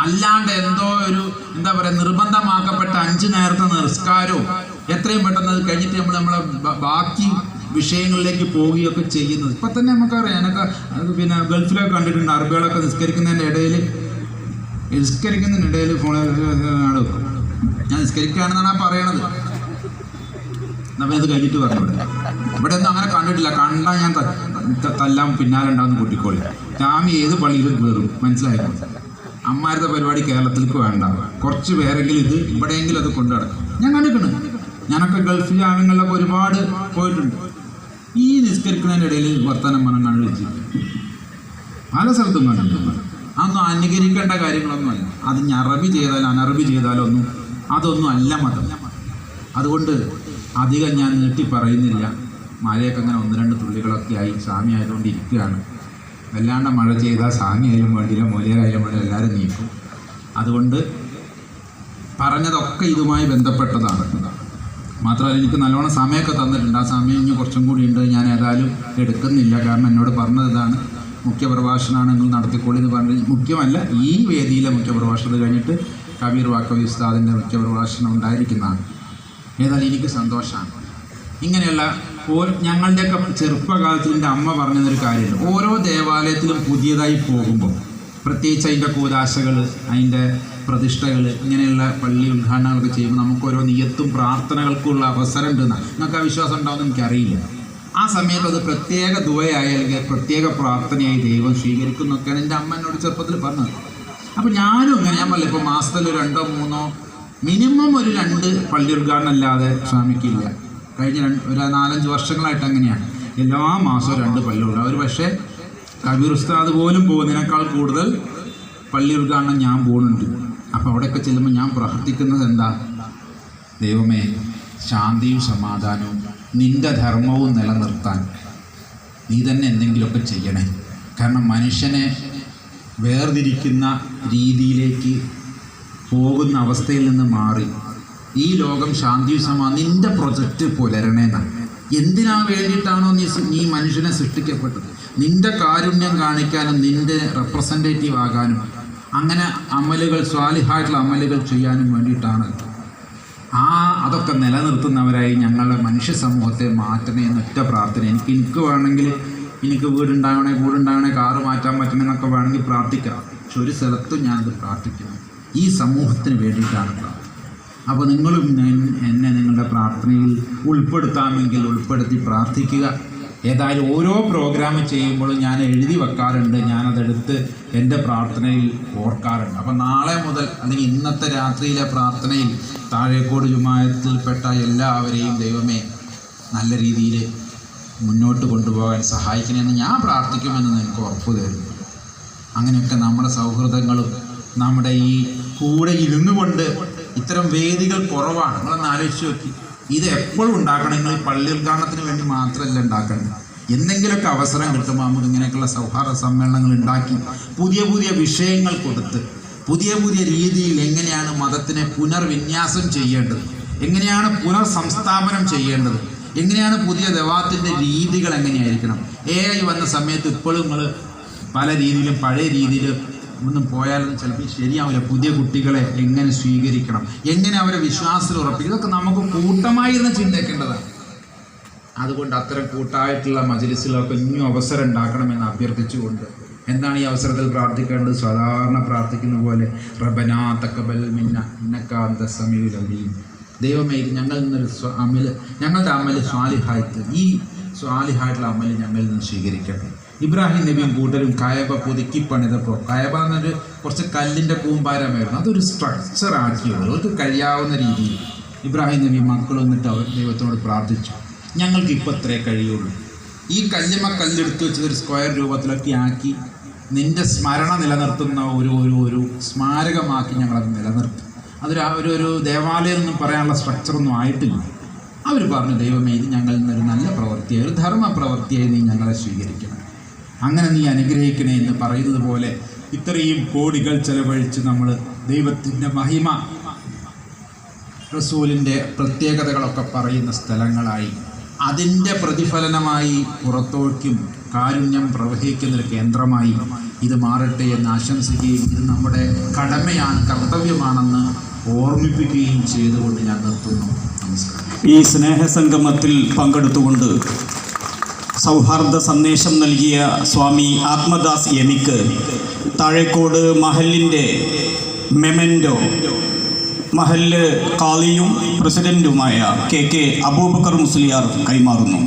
അല്ലാണ്ട് എന്തോ ഒരു എന്താ പറയുക, നിർബന്ധമാക്കപ്പെട്ട 5 നേരത്തെ നിസ്കാരവും എത്രയും പെട്ടെന്ന് അത് കഴിഞ്ഞിട്ട് നമ്മളെ ബാക്കി വിഷയങ്ങളിലേക്ക് പോവുകയൊക്കെ ചെയ്യുന്നത്. ഇപ്പം തന്നെ നമുക്കറിയാം. എനിക്ക് ഗൾഫിലൊക്കെ കണ്ടിട്ടുണ്ട്. അറബികളൊക്കെ നിസ്കരിക്കുന്നതിനിടയിൽ ഫോണിൽ വെക്കും. ഞാൻ നിസ്കരിക്കുകയാണെന്നാണ് പറയണത്. നമ്മൾ ഇത് കഴിഞ്ഞിട്ട് പറഞ്ഞു. ഇവിടെ ഒന്നും അങ്ങനെ കണ്ടിട്ടില്ല. കണ്ടാൽ ഞാൻ തല്ലാൻ പിന്നാലെ ഉണ്ടാവുന്ന കുട്ടിക്കോളി. ജാമി ഏത് പള്ളിയിലും കയറും, മനസ്സിലായിരുന്നു. അമ്മാരുടെ പരിപാടി കേരളത്തിലേക്ക് വേണ്ട. കുറച്ച് പേരെങ്കിലും ഇത് ഇവിടെയെങ്കിലും അത് കൊണ്ടു നടക്കും. ഞാൻ കണ്ടിട്ടുണ്ട്. ഞാനൊക്കെ ഗൾഫ് ജാമ്യങ്ങളിലൊക്കെ ഒരുപാട് പോയിട്ടുണ്ട്. ഈ നിസ്കരിക്കുന്നതിൻ്റെ ഇടയിൽ വർത്തമാനം മണങ്ങാണ്ട് വെച്ചിട്ട് പല സ്ഥലത്തും കണ്ടിട്ടുണ്ട്. അതൊന്നും അനുകരിക്കേണ്ട കാര്യങ്ങളൊന്നുമല്ല. അത് അറബി ചെയ്താലോ അനറബി ചെയ്താലോ അതൊന്നും അല്ല മതം. അതുകൊണ്ട് അധികം ഞാൻ നീട്ടി പറയുന്നില്ല. മഴയൊക്കെ അങ്ങനെ 1-2 തുള്ളികളൊക്കെ ആയി സ്വാമി ആയതുകൊണ്ട് ഇരിക്കുകയാണ്. വല്ലാണ്ട് മഴ ചെയ്താൽ സാങ്ങിയായാലും വേണ്ടില്ല, മൂലയായാലും വേണ്ടില്ല, എല്ലാവരും നീക്കും. അതുകൊണ്ട് പറഞ്ഞതൊക്കെ ഇതുമായി ബന്ധപ്പെട്ടതാണ്. മാത്രമല്ല എനിക്ക് നല്ലോണം സമയമൊക്കെ തന്നിട്ടുണ്ട്. ആ സമയം ഇനി കുറച്ചും കൂടി ഉണ്ട്. ഞാൻ ഏതായാലും എടുക്കുന്നില്ല. കാരണം എന്നോട് പറഞ്ഞത് ഇതാണ്, മുഖ്യപ്രഭാഷണമാണ് നിങ്ങൾ നടത്തിക്കോളി എന്ന് പറഞ്ഞത്. മുഖ്യമല്ല, ഈ വേദിയിലെ മുഖ്യപ്രഭാഷണം കഴിഞ്ഞിട്ട് കബീർ വാക്കവി ഉസ്താദിൻ്റെ മുഖ്യപ്രഭാഷണം ഉണ്ടായിരിക്കുന്നതാണ്. ഏതായാലും എനിക്ക് സന്തോഷമാണ്. ഇങ്ങനെയുള്ള ഞങ്ങളുടെയൊക്കെ ചെറുപ്പകാലത്തിൽ എൻ്റെ അമ്മ പറഞ്ഞതൊരു കാര്യമുണ്ട്. ഓരോ ദേവാലയത്തിലും പുതിയതായി പോകുമ്പോൾ, പ്രത്യേകിച്ച് അതിൻ്റെ കൂദാശകൾ, അതിൻ്റെ പ്രതിഷ്ഠകൾ, ഇങ്ങനെയുള്ള പള്ളി ഉദ്ഘാടനങ്ങളൊക്കെ ചെയ്യുമ്പോൾ നമുക്ക് ഓരോ നിയത്തും പ്രാർത്ഥനകൾക്കുള്ള അവസരം ഉണ്ടെന്നാണ്. നിങ്ങൾക്ക് ആ വിശ്വാസം ഉണ്ടാവുമെന്ന് എനിക്കറിയില്ല. ആ സമയത്ത് അത് പ്രത്യേക ദുആയായി അല്ലെങ്കിൽ പ്രത്യേക പ്രാർത്ഥനയായി ദൈവം സ്വീകരിക്കുന്നൊക്കെയാണ് എൻ്റെ അമ്മ എന്നോട് ചെറുപ്പത്തിൽ പറഞ്ഞത്. അപ്പോൾ ഞാനും അങ്ങനെ, ഞാൻ പറഞ്ഞില്ല, ഇപ്പോൾ മാസത്തിൽ 2 or 3 മിനിമം ഒരു 2 പള്ളി ഉദ്ഘാടനം അല്ലാതെ ശ്രമിക്കില്ല. കഴിഞ്ഞ ഒരു 4-5 വർഷങ്ങളായിട്ട് അങ്ങനെയാണ്. എല്ലാ മാസവും 2 പള്ളി ഉദ്ഘാടനം. ഒരു പക്ഷേ കബീർ ഉസ്താദ് പോലും പോകുന്നതിനേക്കാൾ കൂടുതൽ പള്ളി ഉദ്ഘാടനം ഞാൻ പോകുന്നുണ്ട്. അപ്പോൾ അവിടെയൊക്കെ ചെല്ലുമ്പോൾ ഞാൻ പ്രാർത്ഥിക്കുന്നത് എന്താ? ദൈവമേ, ശാന്തിയും സമാധാനവും നിൻ്റെ ധർമ്മവും നിലനിർത്താൻ നീ തന്നെ എന്തെങ്കിലുമൊക്കെ ചെയ്യണേ. കാരണം മനുഷ്യനെ വേർതിരിക്കുന്ന രീതിയിലേക്ക് പോകുന്ന അവസ്ഥയിൽ നിന്ന് മാറി ഈ ലോകം ശാന്തിയും സമാധാനം നിൻ്റെ പ്രൊജക്റ്റ് പുലരണേന്നാണ്. എന്തിനാ വേണ്ടിയിട്ടാണോ നീ മനുഷ്യനെ സൃഷ്ടിക്കപ്പെട്ടത്? നിൻ്റെ കാരുണ്യം കാണിക്കാനും നിൻ്റെ റെപ്രസെൻറ്റേറ്റീവ് ആകാനും അങ്ങനെ അമലുകൾ, സ്വാലിഹായിട്ടുള്ള അമലുകൾ ചെയ്യാനും വേണ്ടിയിട്ടാണ്. അതൊക്കെ നിലനിർത്തുന്നവരായി ഞങ്ങളുടെ മനുഷ്യ സമൂഹത്തെ മാറ്റണേ എന്നൊറ്റ പ്രാർത്ഥന. എനിക്ക് വേണമെങ്കിൽ എനിക്ക് വീടുണ്ടാകണേ, കാറ് മാറ്റാൻ പറ്റണേ എന്നൊക്കെ വേണമെങ്കിൽ പ്രാർത്ഥിക്കാം. പക്ഷെ ഒരു സ്ഥലത്തും ഞാനത് പ്രാർത്ഥിക്കുന്നു, ഈ സമൂഹത്തിന് വേണ്ടിയിട്ടാണ് പ്രാർത്ഥന. അപ്പോൾ നിങ്ങളും എന്നെ നിങ്ങളുടെ പ്രാർത്ഥനയിൽ ഉൾപ്പെടുത്താമെങ്കിൽ ഉൾപ്പെടുത്തി പ്രാർത്ഥിക്കുക. ഏതായാലും ഓരോ പ്രോഗ്രാം ചെയ്യുമ്പോഴും ഞാൻ എഴുതി വെക്കാറുണ്ട്, ഞാനതെടുത്ത് എൻ്റെ പ്രാർത്ഥനയിൽ ഓർക്കാറുണ്ട്. അപ്പം നാളെ മുതൽ അല്ലെങ്കിൽ ഇന്നത്തെ രാത്രിയിലെ പ്രാർത്ഥനയിൽ താഴേക്കോട് ജുമാഅത്തിൽപ്പെട്ട എല്ലാവരെയും ദൈവമേ നല്ല രീതിയിൽ മുന്നോട്ട് കൊണ്ടുപോകാൻ സഹായിക്കണമെന്ന് ഞാൻ പ്രാർത്ഥിക്കുമെന്ന് എനിക്ക് ഉറപ്പ് തരുന്നു. അങ്ങനെയൊക്കെ നമ്മുടെ സൗഹൃദങ്ങളും നമ്മുടെ ഈ കൂടെ ഇരുന്നു കൊണ്ട് ഇത്തരം വേദികൾ കുറവാണ്. നിങ്ങളൊന്ന് ആലോചിച്ച് നോക്കി. ഇത് എപ്പോഴും ഉണ്ടാക്കണം. നിങ്ങൾ ഈ പള്ളി ഉദ്ഘാടനത്തിന് വേണ്ടി മാത്രമല്ല ഉണ്ടാക്കണം. എന്തെങ്കിലുമൊക്കെ അവസരം കിട്ടുമ്പോൾ നമുക്ക് ഇങ്ങനെയൊക്കെയുള്ള സൗഹാർദ്ദ സമ്മേളനങ്ങൾ ഉണ്ടാക്കി പുതിയ പുതിയ വിഷയങ്ങൾ കൊടുത്ത് പുതിയ പുതിയ രീതിയിൽ എങ്ങനെയാണ് മതത്തിനെ പുനർവിന്യാസം ചെയ്യേണ്ടത്, എങ്ങനെയാണ് പുനർസംസ്ഥാപനം ചെയ്യേണ്ടത്, എങ്ങനെയാണ് പുതിയ ദവാത്തിൻ്റെ രീതികൾ എങ്ങനെയായിരിക്കണം. AI വന്ന സമയത്ത് ഇപ്പോഴും നിങ്ങൾ പല രീതിയിലും പഴയ രീതിയിൽ ഒന്നും പോയാലൊന്നും ചിലപ്പോൾ ശരിയാവില്ല. പുതിയ കുട്ടികളെ എങ്ങനെ സ്വീകരിക്കണം, എങ്ങനെ അവരെ വിശ്വാസത്തിൽ ഉറപ്പിക്കും, ഇതൊക്കെ നമുക്ക് കൂട്ടമായി എന്ന് ചിന്തിക്കേണ്ടതാണ്. അതുകൊണ്ട് അത്തരം കൂട്ടായിട്ടുള്ള മജ്‌ലിസുകളൊക്കെ ഇനിയും അവസരം ഉണ്ടാക്കണമെന്ന് അഭ്യർത്ഥിച്ചുകൊണ്ട് എന്താണ് ഈ അവസരത്തിൽ പ്രാർത്ഥിക്കേണ്ടത്? സാധാരണ പ്രാർത്ഥിക്കുന്ന പോലെ റബ്ബനാ തഖബ്ബൽ മിന്നാ ഇന്നക അൻത സമീഉൽ അലീം. ദൈവമേ, ഇത് ഞങ്ങളുടെ അമല് സ്വാലിഹായിട്ട്, ഈ സ്വാലിഹായിട്ടുള്ള അമല് ഞങ്ങളിൽ നിന്ന് സ്വീകരിക്കട്ടെ. ഇബ്രാഹിം നബിയും കൂട്ടരും കഅബ പുതുക്കി പണിതപ്പോൾ, കഅബ എന്നൊരു കുറച്ച് കല്ലിൻ്റെ കൂമ്പാരമായിരുന്നു, അതൊരു സ്ട്രക്ചർ ആക്കിയുള്ളൂ. അവർക്ക് കഴിയാവുന്ന രീതിയിൽ ഇബ്രാഹിം നബി മക്കൾ വന്നിട്ട് അവർ ദൈവത്തോട് പ്രാർത്ഥിച്ചു, ഞങ്ങൾക്ക് ഇപ്പോൾ ഇത്രേ കഴിയുള്ളൂ, ഈ കല്ലെടുത്ത് വെച്ച് ഒരു സ്ക്വയർ രൂപത്തിലൊക്കെ ആക്കി നിൻ്റെ സ്മരണ നിലനിർത്തുന്ന ഒരു സ്മാരകമാക്കി ഞങ്ങളത് നിലനിർത്തും. ഒരു ദേവാലയം എന്നും പറയാനുള്ള സ്ട്രക്ചറൊന്നും ആയിട്ടില്ല. അവർ പറഞ്ഞു, ദൈവമേ, ഇത് ഞങ്ങളിൽ നിന്നൊരു നല്ല പ്രവൃത്തിയായി, ഒരു ധർമ്മ പ്രവൃത്തിയായി നീ ഞങ്ങളെ സ്വീകരിക്കണം, അങ്ങനെ നീ അനുഗ്രഹിക്കണേ എന്ന് പറയുന്നത് പോലെ ഇത്രയും കോടികൾ ചെലവഴിച്ച് നമ്മൾ ദൈവത്തിൻ്റെ മഹിമ, റസൂലിൻ്റെ പ്രത്യേകതകളൊക്കെ പറയുന്ന സ്ഥലങ്ങളായി, അതിൻ്റെ പ്രതിഫലനമായി പുറത്തോട്ടും കാരുണ്യം പ്രവഹിക്കുന്നൊരു കേന്ദ്രമായി ഇത് മാറട്ടെ എന്ന് ആശംസിക്കുകയും ഇത് നമ്മുടെ കടമയാണ്, കർത്തവ്യമാണെന്ന് ഓർമ്മിപ്പിക്കുകയും ചെയ്തുകൊണ്ട് ഞാൻ നിർത്തുന്നു. നമസ്കാരം. ഈ സ്നേഹസംഗമത്തിൽ പങ്കെടുത്തുകൊണ്ട് സൗഹാർദ്ദ സന്ദേശം നൽകിയ സ്വാമി ആത്മദാസ് യമിക്ക് താഴേക്കോട് മഹലിൻ്റെ മെമൻറ്റോ മഹല്ല് ഖാദിയും പ്രസിഡൻറ്റുമായ KK അബൂബക്കർ മുസ്ലിയാർ കൈമാറുന്നു.